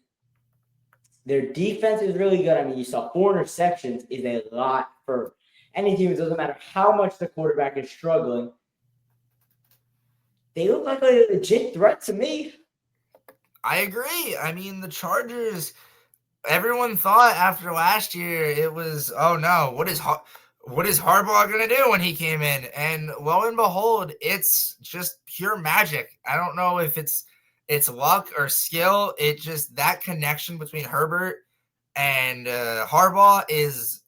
S1: their defense is really good. I mean, you saw 4 interceptions is a lot for any team. It doesn't matter how much the quarterback is struggling. They look like a legit threat to me.
S2: I agree. I mean, the Chargers, everyone thought after last year it was, oh no, what is Harbaugh going to do when he came in? And lo and behold, it's just pure magic. I don't know if it's luck or skill. It just that connection between Herbert and Harbaugh is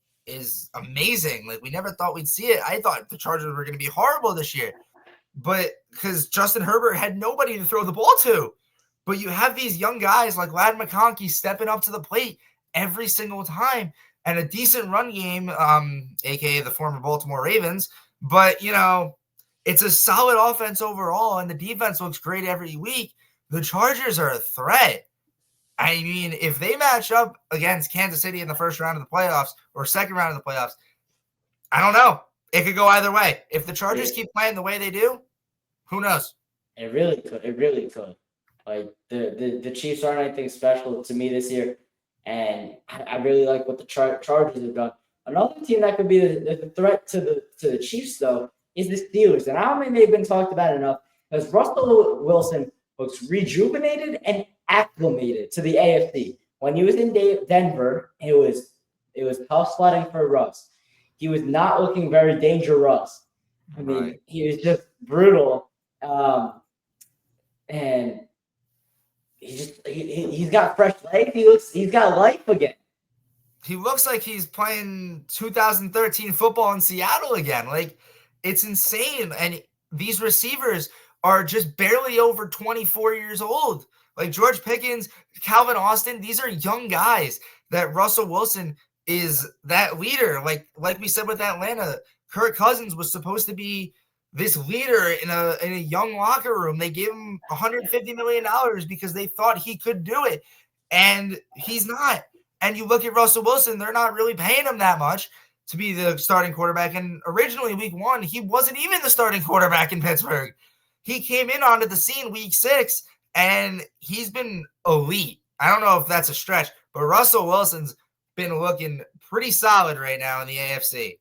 S2: amazing. Like, we never thought we'd see it. I thought the Chargers were going to be horrible this year, but because Justin Herbert had nobody to throw the ball to. But you have these young guys like Ladd McConkey stepping up to the plate every single time, and a decent run game, aka the former Baltimore Ravens. But it's a solid offense overall, and the defense looks great every week. The Chargers are a threat. I mean, if they match up against Kansas City in the first round of the playoffs or second round of the playoffs, I don't know. It could go either way. If the Chargers keep playing the way they do, who knows?
S1: It really could. It really could. Like, the Chiefs aren't anything special to me this year, and I really like what the Chargers have done. Another team that could be the threat to the Chiefs, though, is the Steelers. And I don't think they've been talked about enough because Russell Wilson looks rejuvenated and acclimated to the AFC. When he was in Denver, it was tough sledding for Russ. He was not looking very dangerous. I mean,
S2: Right.
S1: he was just brutal, and he's got fresh legs. He's got life again.
S2: He looks like he's playing 2013 football in Seattle again. Like, it's insane. And these receivers are just barely over 24 years old. Like George Pickens, Calvin Austin, these are young guys that Russell Wilson is that leader. Like we said with Atlanta, Kirk Cousins was supposed to be this leader in a young locker room. They gave him $150 million because they thought he could do it. And he's not. And you look at Russell Wilson, they're not really paying him that much to be the starting quarterback. And originally, week 1, he wasn't even the starting quarterback in Pittsburgh. He came in onto the scene week 6, and he's been elite. I don't know if that's a stretch, but Russell Wilson's been looking pretty solid right now in the AFC.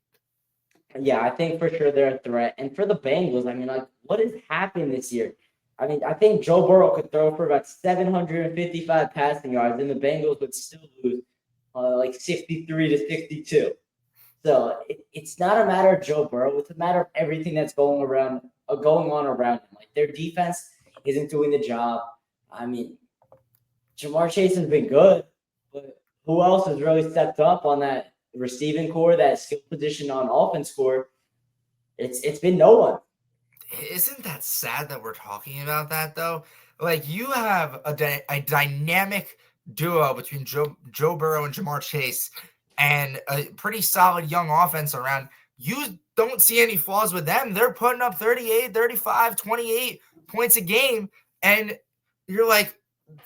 S1: Yeah, I think for sure they're a threat. And for the Bengals, I mean, like, what has happened this year? I mean, I think Joe Burrow could throw for about 755 passing yards, and the Bengals would still lose like 63 to 62. So it's not a matter of Joe Burrow; it's a matter of everything that's going on around him. Like their defense isn't doing the job. I mean, Jamar Chase has been good, but who else has really stepped up on that receiving core, that skill position on offense core? It's been no one.
S2: Isn't that sad that we're talking about that, though? Like, you have a dynamic duo between Joe Burrow and Jamar Chase and a pretty solid young offense around. You don't see any flaws with them. They're putting up 38, 35, 28 points a game, and you're like,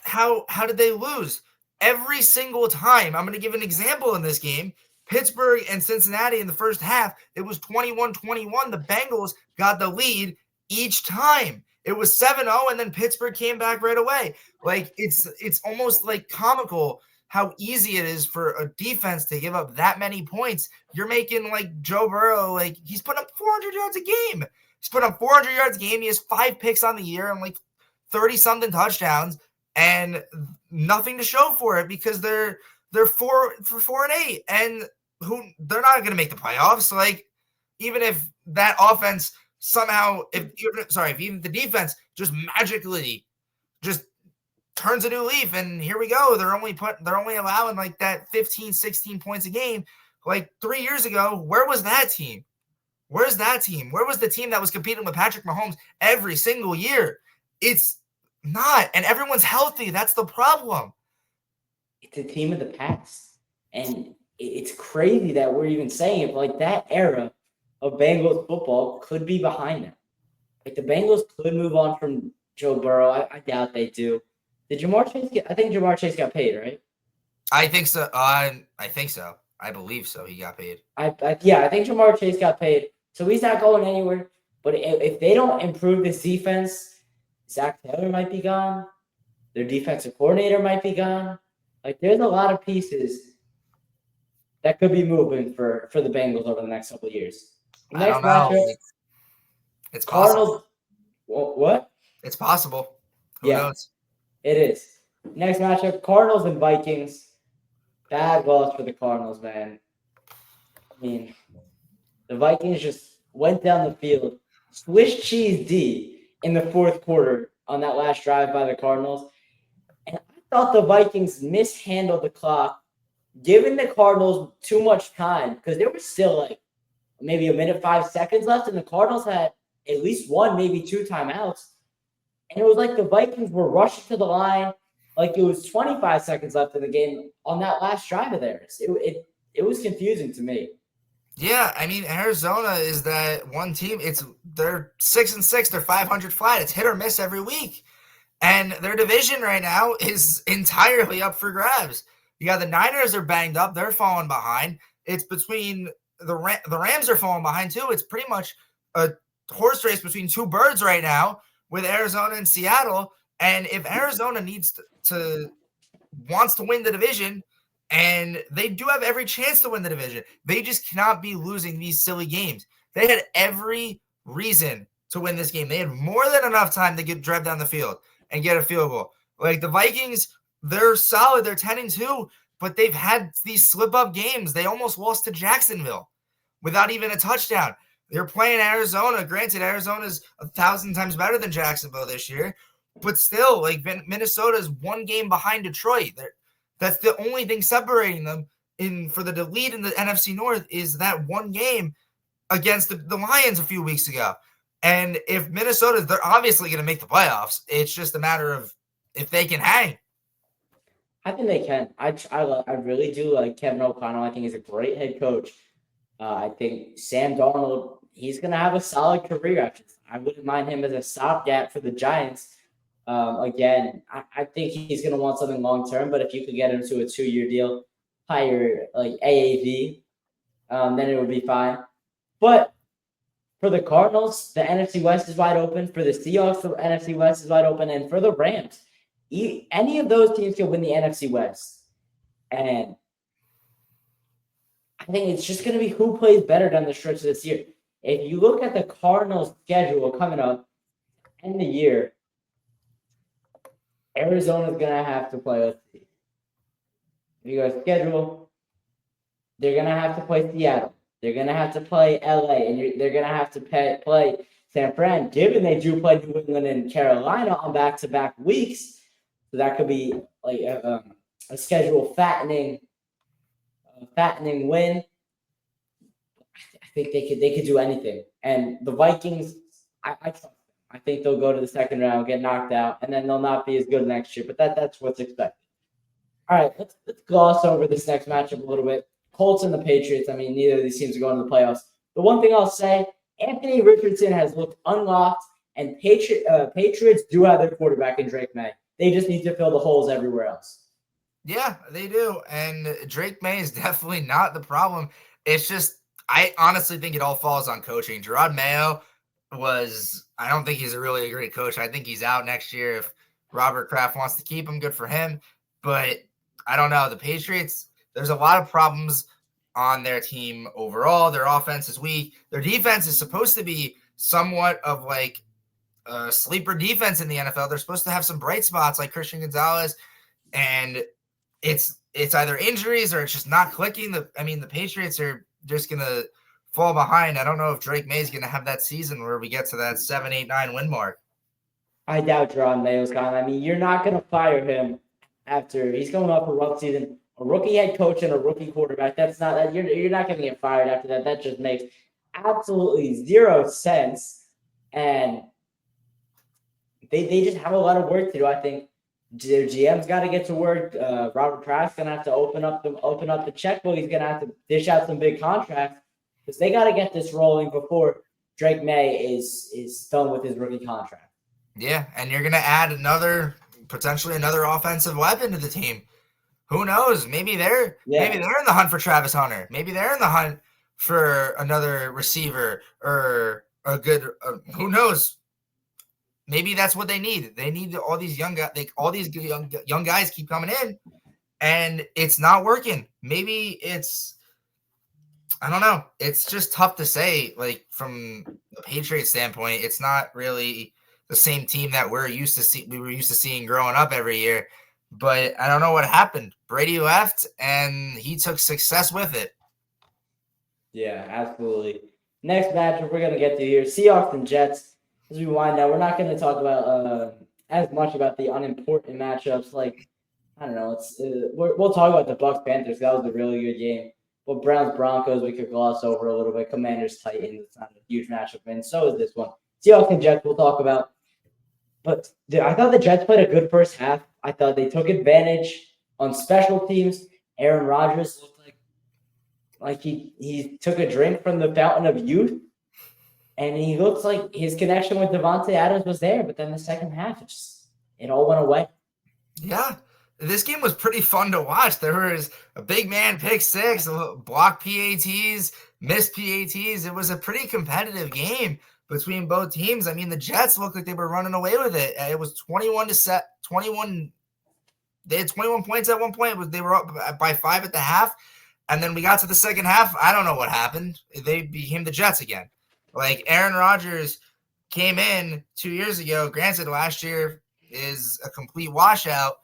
S2: how did they lose? Every single time. I'm going to give an example in this game. Pittsburgh and Cincinnati in the first half, it was 21-21. The Bengals got the lead each time. It was 7-0, and then Pittsburgh came back right away. Like, it's almost like comical how easy it is for a defense to give up that many points. You're making, like, Joe Burrow, like, he's putting up 400 yards a game. He's putting up 400 yards a game. He has 5 picks on the year and, like, 30-something touchdowns, and nothing to show for it because they're 4-8, and they're not going to make the playoffs. Like, even if that offense somehow, if even the defense just magically just turns a new leaf and here we go, they're only allowing like that 15, 16 points a game. Like 3 years ago, where was that team? Where's that team? Where was the team that was competing with Patrick Mahomes every single year? It's not, and everyone's healthy. That's the problem.
S1: It's a team of the past, and it's crazy that we're even saying it. But like that era of Bengals football could be behind them. Like the Bengals could move on from Joe Burrow. I doubt they do. Did Jamar Chase I think Jamar Chase got paid, right?
S2: I think so. I think so. I believe so. He got paid.
S1: I think Jamar Chase got paid. So he's not going anywhere. But if they don't improve this defense, Zach Taylor might be gone. Their defensive coordinator might be gone. Like there's a lot of pieces that could be moving for the Bengals over the next couple of years.
S2: I don't know. It's Cardinals.
S1: Possible. What?
S2: It's possible. Who knows?
S1: It is. Next matchup, Cardinals and Vikings. Bad loss for the Cardinals, man. I mean, the Vikings just went down the field, Swiss cheese D in the fourth quarter on that last drive by the Cardinals. And I thought the Vikings mishandled the clock, giving the Cardinals too much time because there was still like maybe a minute, 5 seconds left, and the Cardinals had at least 1, maybe 2 timeouts. And it was like the Vikings were rushing to the line like it was 25 seconds left in the game on that last drive of theirs. It was confusing to me.
S2: Yeah, I mean, Arizona is that one team. They're 6-6. They're 500 flat. It's hit or miss every week. And their division right now is entirely up for grabs. You got the Niners are banged up. They're falling behind. It's between the Rams are falling behind too. It's pretty much a horse race between 2 birds right now with Arizona and Seattle. And if Arizona wants to win the division, And they do have every chance to win the division. They just cannot be losing these silly games. They had every reason to win this game. They had more than enough time to drive down the field and get a field goal. Like the Vikings, they're solid. They're 10-2, but they've had these slip-up games. They almost lost to Jacksonville without even a touchdown. They're playing Arizona. Granted, Arizona's 1,000 times better than Jacksonville this year, but still, like Minnesota's one game behind Detroit. That's the only thing separating them for the lead in the NFC North is that one game against the Lions a few weeks ago. And if Minnesota, they're obviously going to make the playoffs. It's just a matter of if they can hang.
S1: I think they can. I really do like Kevin O'Connell. I think he's a great head coach. I think Sam Darnold, he's going to have a solid career. I wouldn't mind him as a stopgap for the Giants. Again, I think he's going to want something long-term, but if you could get him to a 2-year deal, higher like AAV, then it would be fine. But for the Cardinals, the NFC West is wide open. For the Seahawks, the NFC West is wide open. And for the Rams, any of those teams can win the NFC West. And I think it's just going to be who plays better down the stretch this year. If you look at the Cardinals' schedule coming up in the year, Arizona's going to have to play, let's see. If you go schedule, they're going to have to play Seattle. They're going to have to play LA, and they're going to have to play San Fran, given they do play New England and Carolina on back-to-back weeks. So that could be like a schedule fattening win. I think they could do anything. And the Vikings, I trust them. I think they'll go to the second round, get knocked out, and then they'll not be as good next year. But that's what's expected. All right, let's gloss over this next matchup a little bit. Colts and the Patriots. I mean, neither of these teams are going to the playoffs. The one thing I'll say, Anthony Richardson has looked unlocked, and Patriots do have their quarterback in Drake May. They just need to fill the holes everywhere else.
S2: Yeah, they do. And Drake May is definitely not the problem. It's just, I honestly think it all falls on coaching. Gerard Mayo I don't think he's really a great coach. I think he's out next year. If Robert Kraft wants to keep him, good for him. But I don't know. The Patriots, there's a lot of problems on their team overall. Their offense is weak. Their defense is supposed to be somewhat of like a sleeper defense in the NFL. They're supposed to have some bright spots like Christian Gonzalez, and it's either injuries or it's just not clicking. The Patriots are just going to fall behind. I don't know if Drake May is going to have that season where we get to that 7, 8, 9 win mark.
S1: I doubt Gerard Mayo's gone. I mean, you're not going to fire him after he's going off a rough season. A rookie head coach and a rookie quarterback. That's not that you're not going to get fired after that. That just makes absolutely zero sense. And they just have a lot of work to do. I think their GM's got to get to work. Robert Kraft's going to have to open up the checkbook. He's going to have to dish out some big contracts because they got to get this rolling before Drake May is done with his rookie contract.
S2: Yeah, and you're going to add potentially another offensive weapon to the team. Who knows? Maybe they're in the hunt for Travis Hunter. Maybe they're in the hunt for another receiver or a good. Who knows? Maybe that's what they need. They need all these young guys. All these young guys keep coming in, and it's not working. Maybe it's. I don't know. It's just tough to say. Like from the Patriots standpoint, it's not really the same team that we were used to seeing growing up every year. But I don't know what happened. Brady left, and he took success with it.
S1: Yeah, absolutely. Next matchup we're going to get to here, Seahawks and Jets. As we wind down, we're not going to talk about as much about the unimportant matchups. Like, I don't know. We'll talk about the Bucs Panthers. That was a really good game. But Browns Broncos we could gloss over a little bit. Commanders Titans. It's not a huge matchup, and so is this one. Seahawks and Jets we'll talk about. But I thought the Jets played a good first half. I thought they took advantage on special teams. Aaron Rodgers looked like he took a drink from the fountain of youth, and he looks like his connection with Devontae Adams was there. But then the second half, it all went away.
S2: Yeah, this game was pretty fun to watch. There was a big man pick six, block PATs, missed PATs. It was a pretty competitive game between both teams. I mean, the Jets looked like they were running away with it. It was 21-7 They had 21 points at one point. They were up by 5 at the half. And then we got to the second half. I don't know what happened. They became the Jets again. Like Aaron Rodgers came in 2 years ago. Granted, last year is a complete washout,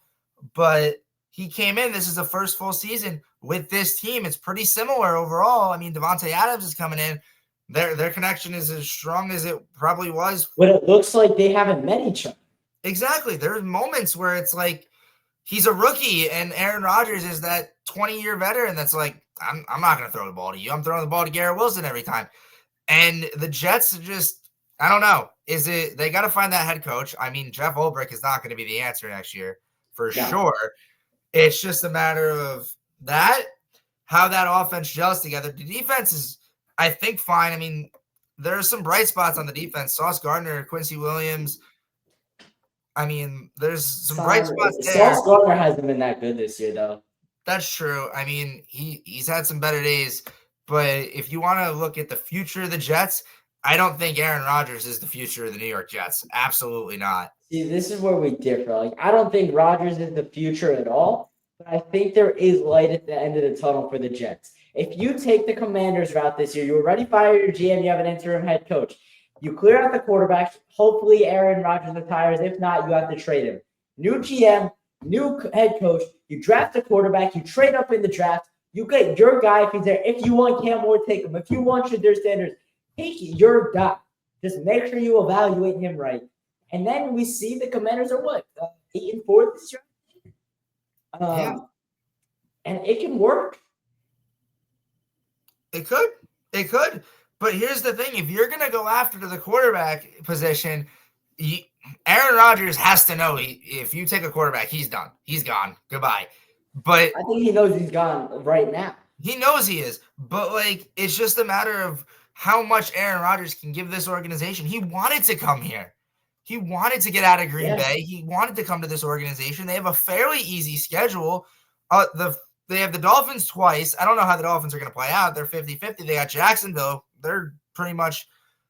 S2: but he came in. This is the first full season with this team. It's pretty similar overall. I mean, Devontae Adams is coming in. Their connection is as strong as it probably was.
S1: But it looks like they haven't met each other.
S2: Exactly. There's moments where it's like he's a rookie and Aaron Rodgers is that 20-year veteran that's like, I'm not going to throw the ball to you. I'm throwing the ball to Garrett Wilson every time. And the Jets just, I don't know. They got to find that head coach. I mean, Jeff Ulbrich is not going to be the answer next year for sure. It's just a matter of how that offense gels together. The defense is, I think, fine. I mean, there are some bright spots on the defense. Sauce Gardner, Quincy Williams. I mean, there's some bright spots there.
S1: Sauce Gardner hasn't been that good this year, though.
S2: That's true. I mean, he's had some better days. But if you want to look at the future of the Jets, I don't think Aaron Rodgers is the future of the New York Jets. Absolutely not.
S1: See, this is where we differ. Like, I don't think Rodgers is the future at all, but I think there is light at the end of the tunnel for the Jets. If you take the Commanders route this year, you already fire your GM, you have an interim head coach. You clear out the quarterbacks. Hopefully, Aaron Rodgers retires. If not, you have to trade him. New GM, new head coach. You draft a quarterback. You trade up in the draft. You get your guy if he's there. If you want Cam Ward, take him. If you want Shadur Sanders, take your guy. Just make sure you evaluate him right. And then we see the Commanders are what? 8-4 this year?
S2: Yeah.
S1: And it can work.
S2: It could. It could. But here's the thing. If you're going to go after the quarterback position, Aaron Rodgers has to know if you take a quarterback, he's done. He's gone. Goodbye. But
S1: I think he knows he's gone right now.
S2: He knows he is. But, like, it's just a matter of how much Aaron Rodgers can give this organization. He wanted to come here. He wanted to get out of Green Bay. He wanted to come to this organization. They have a fairly easy schedule. They have the Dolphins twice. I don't know how the Dolphins are going to play out. They're 50-50. They got Jacksonville. They're pretty much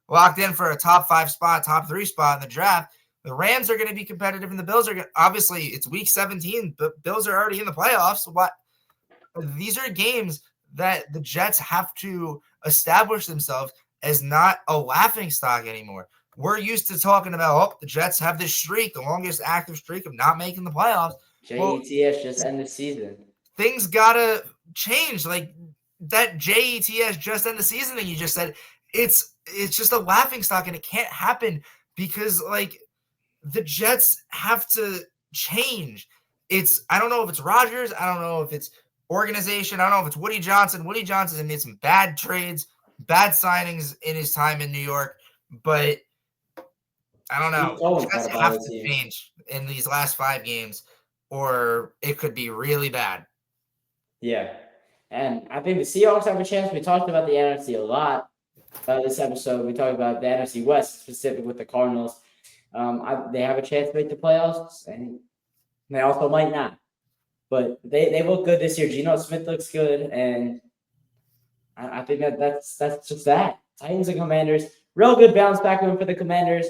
S2: locked in for a top 5 spot, top 3 spot in the draft. The Rams are going to be competitive, and the Bills are going to, obviously, it's week 17, but Bills are already in the playoffs. So these are games that the Jets have to establish themselves as not a laughing stock anymore. We're used to talking about, the Jets have this streak, the longest active streak of not making the playoffs.
S1: JETS just ended the season.
S2: Things got to change. Like that JETS just end the season thing you just said, it's just a laughing stock, and it can't happen because, like, the Jets have to change. I don't know if it's Rodgers. I don't know if it's organization. I don't know if it's Woody Johnson. Woody Johnson has made some bad trades, bad signings in his time in New York, but I don't know. The Jets have to change in these last 5 games, or it could be really bad.
S1: Yeah. And I think the Seahawks have a chance. We talked about the NFC a lot this episode. We talked about the NFC West, specific with the Cardinals. They have a chance to make the playoffs, and they also might not. But they look good this year. Geno Smith looks good, and I think that's just that. Titans and Commanders, real good bounce back win for the Commanders.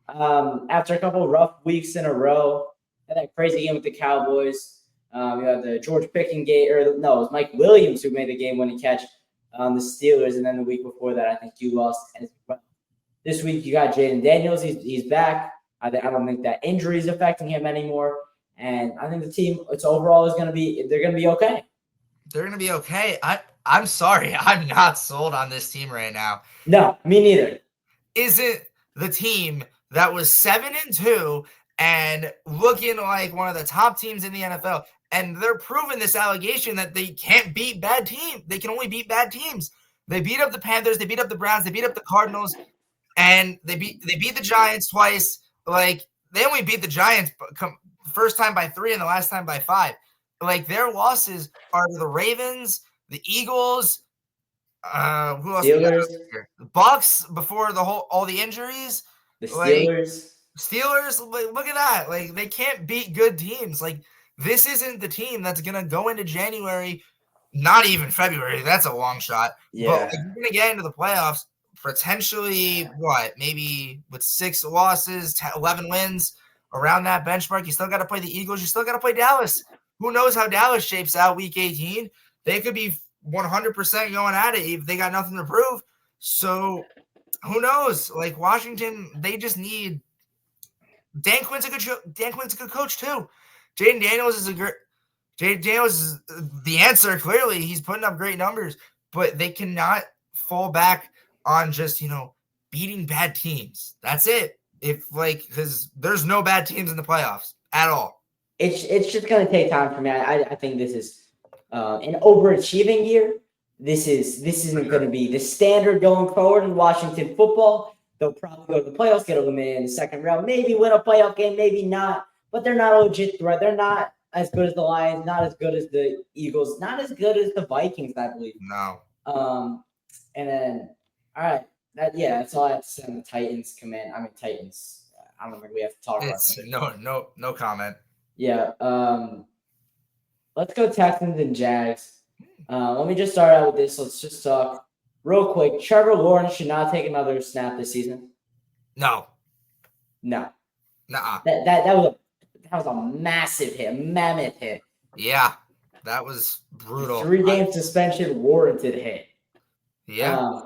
S1: After a couple of rough weeks in a row, had that crazy game with the Cowboys. You had the George Pickens game, it was Mike Williams who made the game-winning catch on the Steelers, and then the week before that, I think you lost as well. This week you got Jaden Daniels. He's back. I don't think that injury is affecting him anymore. And I think the team, overall they're going to be okay.
S2: They're going to be okay. I'm sorry. I'm not sold on this team right now.
S1: No, me neither.
S2: Is it the team that was 7-2 and looking like one of the top teams in the NFL? And they're proving this allegation that they can't beat bad teams. They can only beat bad teams. They beat up the Panthers. They beat up the Browns. They beat up the Cardinals. And they beat the Giants twice. Like, they only beat the Giants first time by 3 and the last time by 5. Like, their losses are the Ravens, the Eagles, who else?
S1: Steelers.
S2: The Bucks before all the injuries.
S1: The Steelers.
S2: Look at that. Like, they can't beat good teams. Like, this isn't the team that's going to go into January, not even February. That's a long shot.
S1: Yeah.
S2: But you're going to get into the playoffs potentially, maybe with 6 losses, 11 wins. around that benchmark. You still got to play the Eagles. You still got to play Dallas. Who knows how Dallas shapes out week 18? They could be 100% going at it if they got nothing to prove. So who knows? Like Washington, they just need Dan Quinn's a good coach too. Jaden Daniels is the answer. Clearly, he's putting up great numbers, but they cannot fall back on just beating bad teams. That's it. Because there's no bad teams in the playoffs at all.
S1: It's just gonna take time for me. I think this is an overachieving year. This isn't going to be the standard going forward in Washington football. They'll probably go to the playoffs, get eliminated in the second round, maybe win a playoff game, maybe not. But they're not a legit threat. They're not as good as the Lions, not as good as the Eagles, not as good as the Vikings, I believe.
S2: No.
S1: And then, all right, that's all I have to say on the Titans command. I mean, Titans. I don't think we have to talk about
S2: it. No comment.
S1: Yeah. Let's go Texans and Jags. Let me just start out with this. Let's just talk real quick. Trevor Lawrence should not take another snap this season.
S2: No.
S1: Nuh-uh. That was a massive hit, a mammoth hit.
S2: Yeah, that was brutal.
S1: 3-game suspension warranted hit.
S2: Yeah.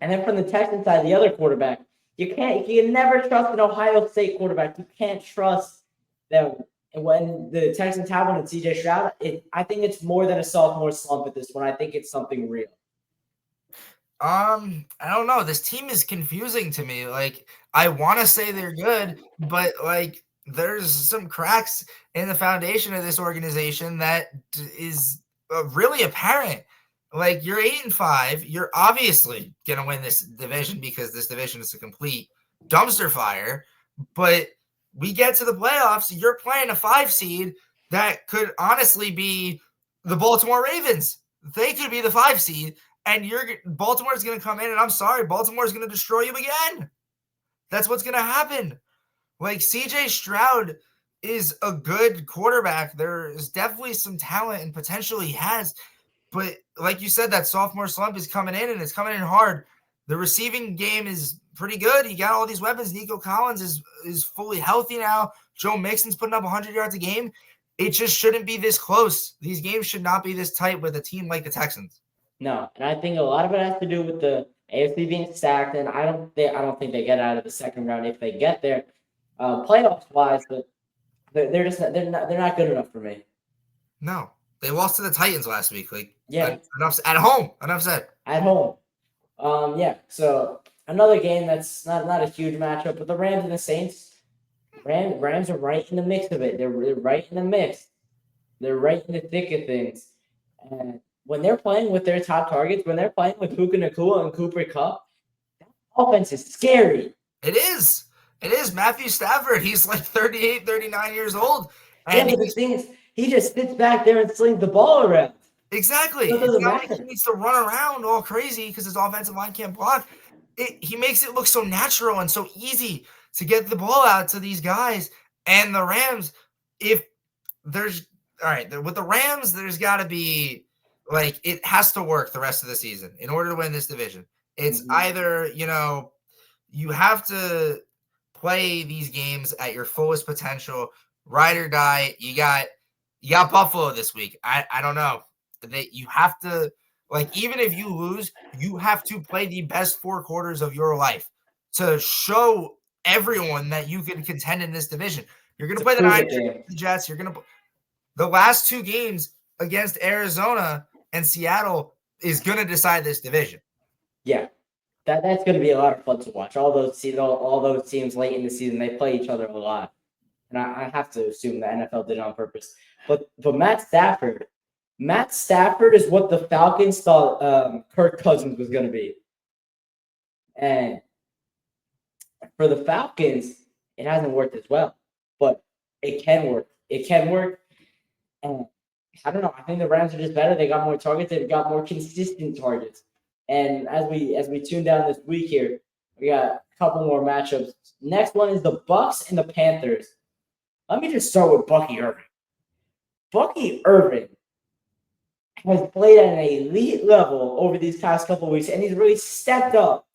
S1: And then from the Texans side, the other quarterback, you can never trust an Ohio State quarterback. You can't trust them. And when the Texans have one and CJ Stroud, I think it's more than a sophomore slump at this one. I think it's something real.
S2: I don't know. This team is confusing to me. Like, I want to say they're good, but there's some cracks in the foundation of this organization that is really apparent. Like, you're 8-5. You're obviously going to win this division because this division is a complete dumpster fire. But we get to the playoffs, you're playing a 5 seed that could honestly be the Baltimore Ravens. They could be the 5 seed, and Baltimore's going to come in, and I'm sorry, Baltimore's going to destroy you again. That's what's going to happen. Like, CJ Stroud is a good quarterback. There is definitely some talent and potential he has, but like you said, that sophomore slump is coming in, and it's coming in hard. The receiving game is pretty good. He got all these weapons. Nico Collins is fully healthy now. Joe Mixon's putting up 100 yards a game. It just shouldn't be this close. These games should not be this tight with a team like the Texans.
S1: No, and I think a lot of it has to do with the AFC being stacked, and I don't think they get out of the second round if they get there, playoffs wise. But they're not good enough for me.
S2: No, they lost to the Titans last week.
S1: Enough
S2: at home. Enough said.
S1: At home. So another game that's not a huge matchup, but the Rams and the Saints. Rams are right in the mix of it. They're right in the mix. They're right in the thick of things. And when they're playing with their top targets, when they're playing with Puka Nacua and Cooper Kupp, that offense is scary.
S2: It is. Matthew Stafford, he's like 38, 39 years old.
S1: And the thing is, he just sits back there and slings the ball around.
S2: Exactly.
S1: So
S2: it's not like he needs to run around all crazy because his offensive line can't block. He makes it look so natural and so easy to get the ball out to these guys. And the Rams, with the Rams, there's got to be, it has to work the rest of the season in order to win this division. It's either, you have to play these games at your fullest potential, ride or die. You got Buffalo this week. I don't know. You have to, even if you lose, you have to play the best 4 quarters of your life to show everyone that you can contend in this division. You're going to play the Niners, the Jets. You're going to the last 2 games against Arizona and Seattle is going to decide this division.
S1: Yeah, that's going to be a lot of fun to watch. All those teams late in the season, they play each other a lot, and I have to assume the NFL did it on purpose. But Matt Stafford is what the Falcons thought Kirk Cousins was going to be, and for the Falcons, it hasn't worked as well, but it can work. And I don't know. I think the Rams are just better. They got more targets. They've got more consistent targets. And as we tune down this week here, we got a couple more matchups. Next one is the Bucs and the Panthers. Let me just start with Bucky Irving. Bucky Irving has played at an elite level over these past couple of weeks, and he's really stepped up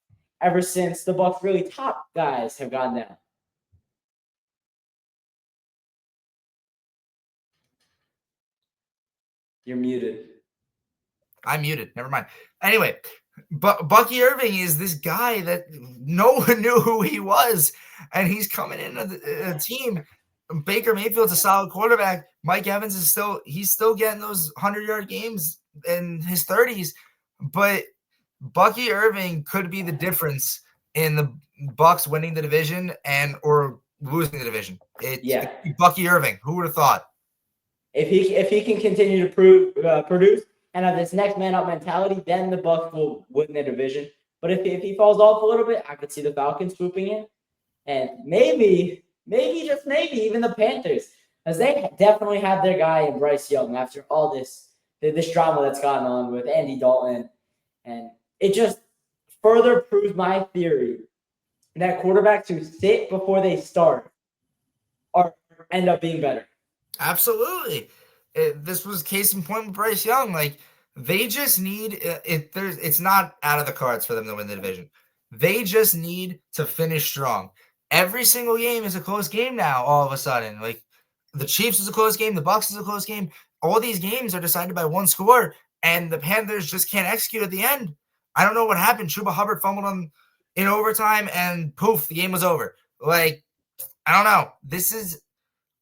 S1: ever since the Bucs really top guys have gone down. You're muted.
S2: I'm muted. Never mind. Anyway, but Bucky Irving is this guy that no one knew who he was, and he's coming into the team. Baker Mayfield's a solid quarterback. Mike Evans is still getting those 100-yard games in his 30s, but Bucky Irving could be the difference in the Bucs winning the division or losing the division. It's Bucky Irving. Who would have thought?
S1: If he can continue to produce and have this next man up mentality, then the Bucs will win the division. But if he falls off a little bit, I could see the Falcons swooping in, and maybe just maybe even the Panthers, as they definitely have their guy in Bryce Young after all this drama that's gone on with Andy Dalton, and it just further proves my theory that quarterbacks who sit before they start end up being better.
S2: Absolutely. This was case in point with Bryce Young. Like, they just need it's not out of the cards for them to win the division. They just need to finish strong. Every single game is a close game now, all of a sudden. Like, the Chiefs is a close game, the Bucs is a close game. All these games are decided by one score, and the Panthers just can't execute at the end. I don't know what happened. Chuba Hubbard fumbled in overtime, and poof, the game was over. Like, I don't know. This is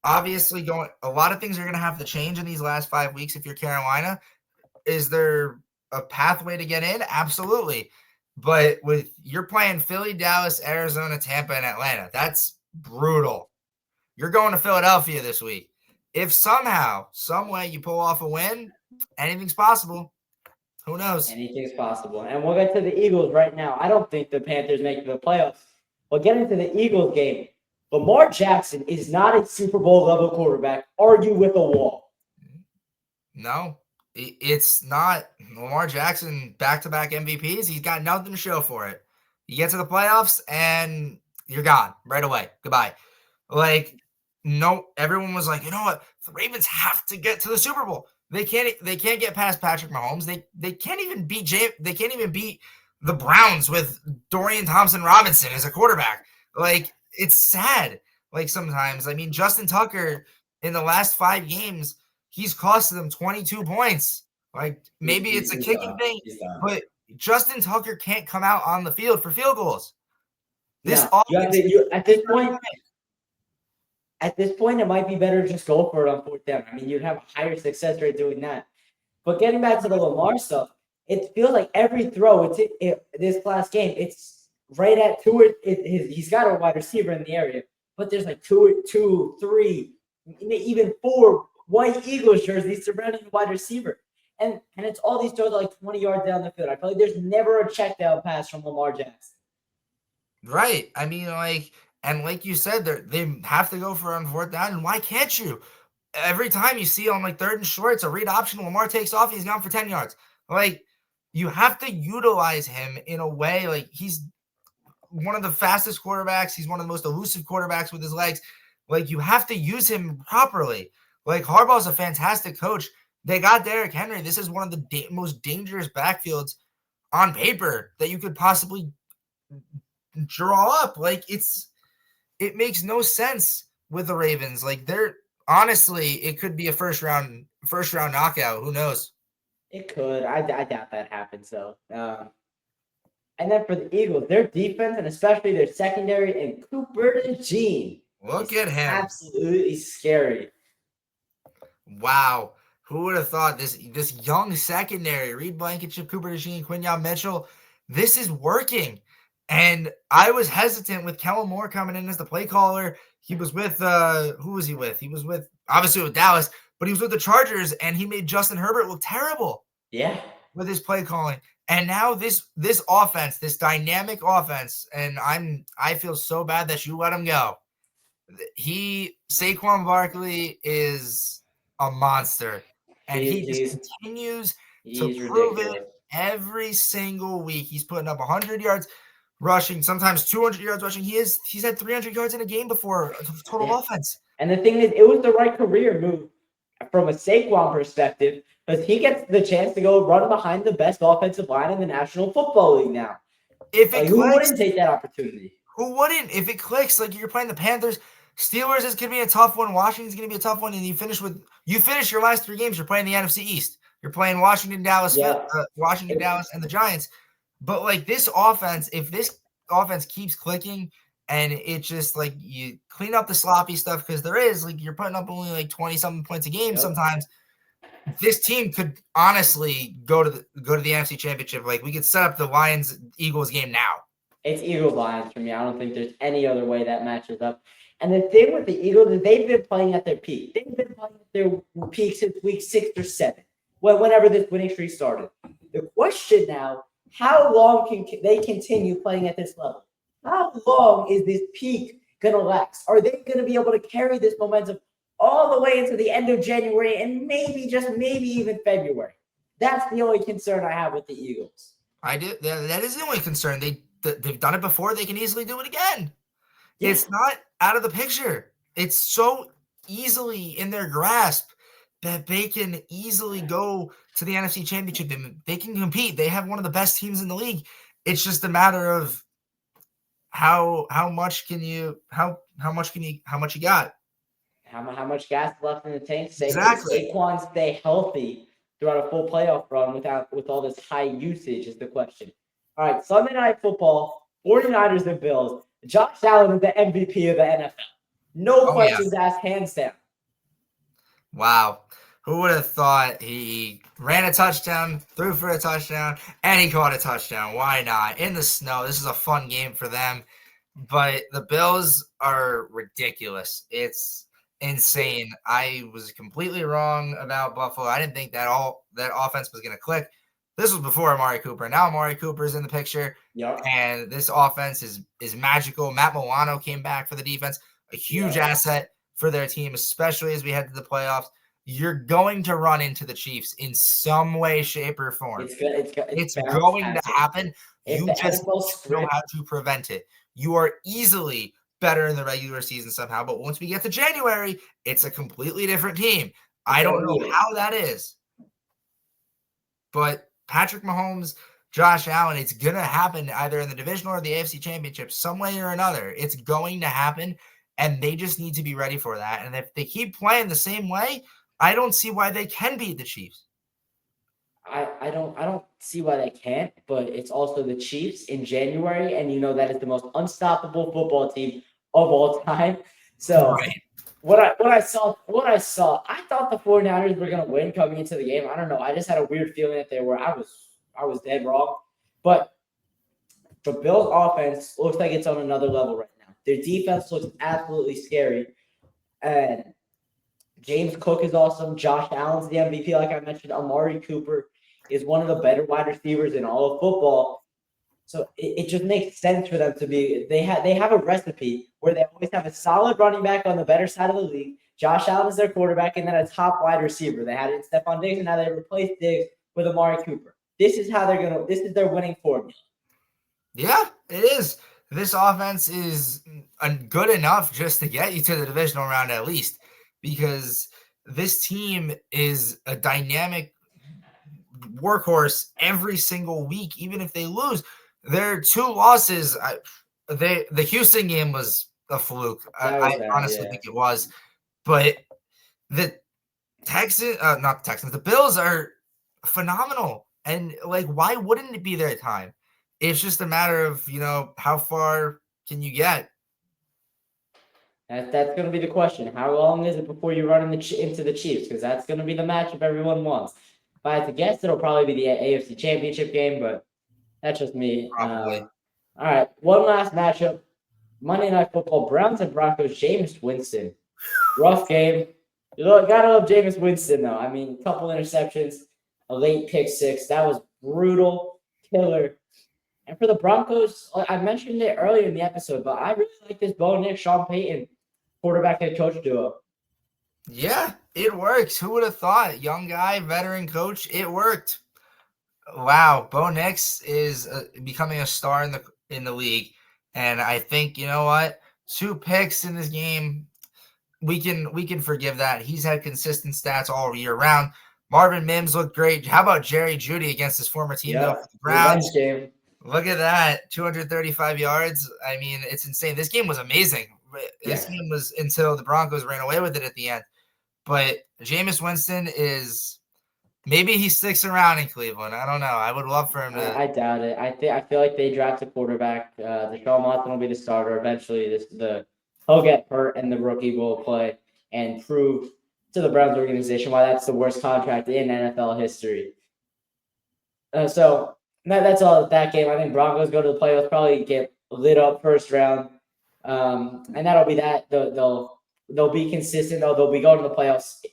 S2: obviously a lot of things are going to have to change in these last 5 weeks if you're Carolina. Is there a pathway to get in? Absolutely. But you're playing Philly, Dallas, Arizona, Tampa, and Atlanta. That's brutal. You're going to Philadelphia this week. If somehow, some way you pull off a win, anything's possible. Who knows?
S1: Anything's possible. And we'll get to the Eagles right now. I don't think the Panthers make the playoffs. We'll get into the Eagles game. Lamar Jackson is not a Super Bowl level quarterback. Argue with a wall.
S2: No, it's not. Lamar Jackson, back-to-back MVPs. He's got nothing to show for it. You get to the playoffs and you're gone right away. Goodbye. Like, no, everyone was like, you know what? The Ravens have to get to the Super Bowl. They can't get past Patrick Mahomes. They can't even beat the Browns with Dorian Thompson-Robinson as a quarterback. Like, it's sad. Like, sometimes, I mean, Justin Tucker in the last 5 games, he's costed them 22 points. Like, maybe it's a kicking thing, but Justin Tucker can't come out on the field for field goals.
S1: At this point, it might be better to just go for it on 4th down. I mean, you'd have a higher success rate doing that. But getting back to the Lamar stuff, it feels like every throw, this last game, it's right at he's got a wide receiver in the area, but there's like 2, 3, even 4 white Eagles jerseys surrounding the wide receiver. And it's all these throws like 20 yards down the field. I feel like there's never a check down pass from Lamar Jackson.
S2: Right. I mean, like you said, they have to go for on 4th down, and why can't you? Every time you see on 3rd and short, it's a read option. Lamar takes off, he's gone for 10 yards. Like, you have to utilize him in a way. Like, he's one of the fastest quarterbacks. He's one of the most elusive quarterbacks with his legs. Like, you have to use him properly. Like, Harbaugh's a fantastic coach. They got Derrick Henry. This is one of the most dangerous backfields on paper that you could possibly draw up. Like, it makes no sense with the Ravens. Like, honestly, it could be a first round knockout. Who knows?
S1: It could. I doubt that happens though. And then for the Eagles, their defense and especially their secondary and Cooper DeJean.
S2: Look at him.
S1: Absolutely scary.
S2: Wow. Who would have thought this young secondary, Reed Blankenship, Cooper DeJean, Quinyon Mitchell, this is working. And I was hesitant with Kellen Moore coming in as the play caller. He was with who was he with? He was obviously with Dallas, but he was with the Chargers, and he made Justin Herbert look terrible.
S1: Yeah.
S2: With his play calling. And now this offense, this dynamic offense, and I feel so bad that you let him go. Saquon Barkley is a monster. And he just continues to prove it every single week. He's putting up 100 yards rushing, sometimes 200 yards rushing. He's had 300 yards in a game before, total offense.
S1: And the thing is, it was the right career move from a Saquon perspective, because he gets the chance to go run behind the best offensive line in the National Football League now.
S2: Who
S1: wouldn't take that opportunity?
S2: Who wouldn't? If it clicks, like you're playing the Panthers, Steelers is going to be a tough one. Washington's going to be a tough one. And you finish your last 3 games. You're playing the NFC East. You're playing Washington, Dallas,
S1: Yeah.
S2: Dallas, and the Giants. But like this offense, if this offense keeps clicking and it just like you clean up the sloppy stuff, because there is like you're putting up only like 20-something points a game sometimes. This team could honestly go to the NFC Championship. Like we could set up the Lions-Eagles game now.
S1: It's Eagles-Lions for me. I don't think there's any other way that matches up. And the thing with the Eagles is they've been playing at their peak. They've been playing at their peak since week 6 or 7, whenever this winning streak started. The question now, how long can they continue playing at this level? How long is this peak going to last? Are they going to be able to carry this momentum all the way into the end of January and maybe even February? That's the only concern I have with the Eagles.
S2: I do. That is the only concern. They've done it before. They can easily do it again. Yeah. It's not out of the picture. It's so easily in their grasp that they can easily go to the NFC Championship. They can compete. They have one of the best teams in the league. It's just a matter of how much you got.
S1: How much gas left in the tank?
S2: Exactly.
S1: Saquon stay healthy throughout a full playoff run with all this high usage is the question. All right, Sunday Night Football, 49ers and Bills. Josh Allen is the MVP of the NFL. No questions asked, hands down.
S2: Wow. Who would have thought? He ran a touchdown, threw for a touchdown, and he caught a touchdown. Why not? In the snow. This is a fun game for them. But the Bills are ridiculous. It's insane. I was completely wrong about Buffalo. I didn't think that offense was going to click. This was before Amari Cooper. Now Amari Cooper is in the picture.
S1: Yep.
S2: And this offense is magical. Matt Milano came back for the defense. A huge asset for their team, especially as we head to the playoffs. You're going to run into the Chiefs in some way, shape, or form. It's going to happen. You just know how to prevent it. You are easily better in the regular season somehow, but once we get to January, it's a completely different team. I don't know how that is. But Patrick Mahomes, Josh Allen, it's going to happen either in the divisional or the AFC Championship, some way or another. It's going to happen, and they just need to be ready for that. And if they keep playing the same way, I don't see why they can beat the Chiefs.
S1: I don't see why they can't, but it's also the Chiefs in January, and that is the most unstoppable football team of all time. So what I saw, I thought the 49ers were gonna win coming into the game. I don't know. I just had a weird feeling that they were. I was dead wrong. But the Bills offense looks like it's on another level right now. Their defense looks absolutely scary. And James Cook is awesome. Josh Allen's the MVP, like I mentioned. Amari Cooper is one of the better wide receivers in all of football. So it just makes sense for them to be. They have a recipe where they always have a solid running back on the better side of the league. Josh Allen is their quarterback, and then a top wide receiver. They had it in Stephon Diggs, and now they replaced Diggs with Amari Cooper. This is how they're gonna. This is their winning formula.
S2: Yeah, it is. This offense is good enough just to get you to the divisional round at least, because this team is a dynamic workhorse every single week, even if they lose. Their 2 losses, the Houston game was a fluke. I honestly think it was. But the the Bills are phenomenal. And, why wouldn't it be their time? It's just a matter of, how far can you get?
S1: That's going to be the question. How long is it before you run into the Chiefs? Because that's going to be the matchup everyone wants. If I had to guess, it'll probably be the AFC Championship game, but that's just me.
S2: Probably.
S1: All right, one last matchup. Monday Night Football, Browns and Broncos, Jameis Winston. Rough game. Gotta love Jameis Winston, though. I mean, a couple interceptions, a late pick 6. That was brutal, killer. And for the Broncos, I mentioned it earlier in the episode, but I really like this Bo Nix, Sean Payton quarterback head coach duo.
S2: Yeah, it works. Who would have thought? Young guy, veteran coach. It worked. Wow, Bo Nix is becoming a star in the league, and I think 2 picks in this game, we can forgive that. He's had consistent stats all year round. Marvin Mims looked great. How about Jerry Jeudy against his former team, though, for the Browns?
S1: Game.
S2: Look at that, 235 yards. I mean, it's insane. This game was amazing. This
S1: Yeah.
S2: game was until the Broncos ran away with it at the end. But Jameis Winston is maybe he sticks around in Cleveland. I don't know. I would love for him to.
S1: I doubt it. I feel like they draft a quarterback. Deshaun Watson will be the starter. Eventually, he'll get hurt and the rookie will play and prove to the Browns organization why that's the worst contract in NFL history. So that's all that game. I think Broncos go to the playoffs, probably get lit up first round, and that'll be that. They'll be consistent though. They'll be going to the playoffs,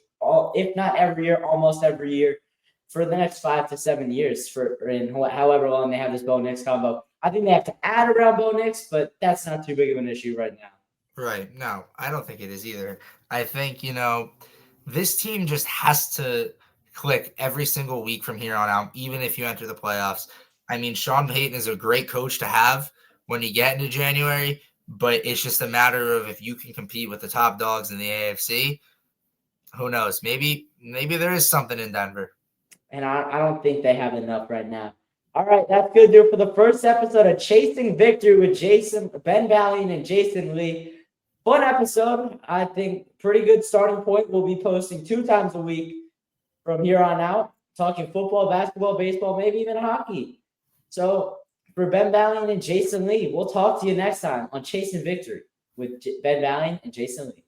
S1: if not every year, almost every year for the next 5 to 7 years. However long they have this Bo Nix combo. I think they have to add around Bo Nix, but that's not too big of an issue right now.
S2: Right. No, I don't think it is either. I think, this team just has to click every single week from here on out, even if you enter the playoffs. I mean, Sean Payton is a great coach to have when you get into January, but it's just a matter of if you can compete with the top dogs in the AFC. Who knows? Maybe there is something in Denver.
S1: And I don't think they have enough right now. All right, that's good, dude. For the first episode of Chasing Victory with Jayson, Ben Balian, and Jayson Lee. Fun episode. I think pretty good starting point. We'll be posting 2 times a week from here on out, talking football, basketball, baseball, maybe even hockey. So for Ben Balian and Jayson Lee, we'll talk to you next time on Chasing Victory with Ben Balian and Jayson Lee.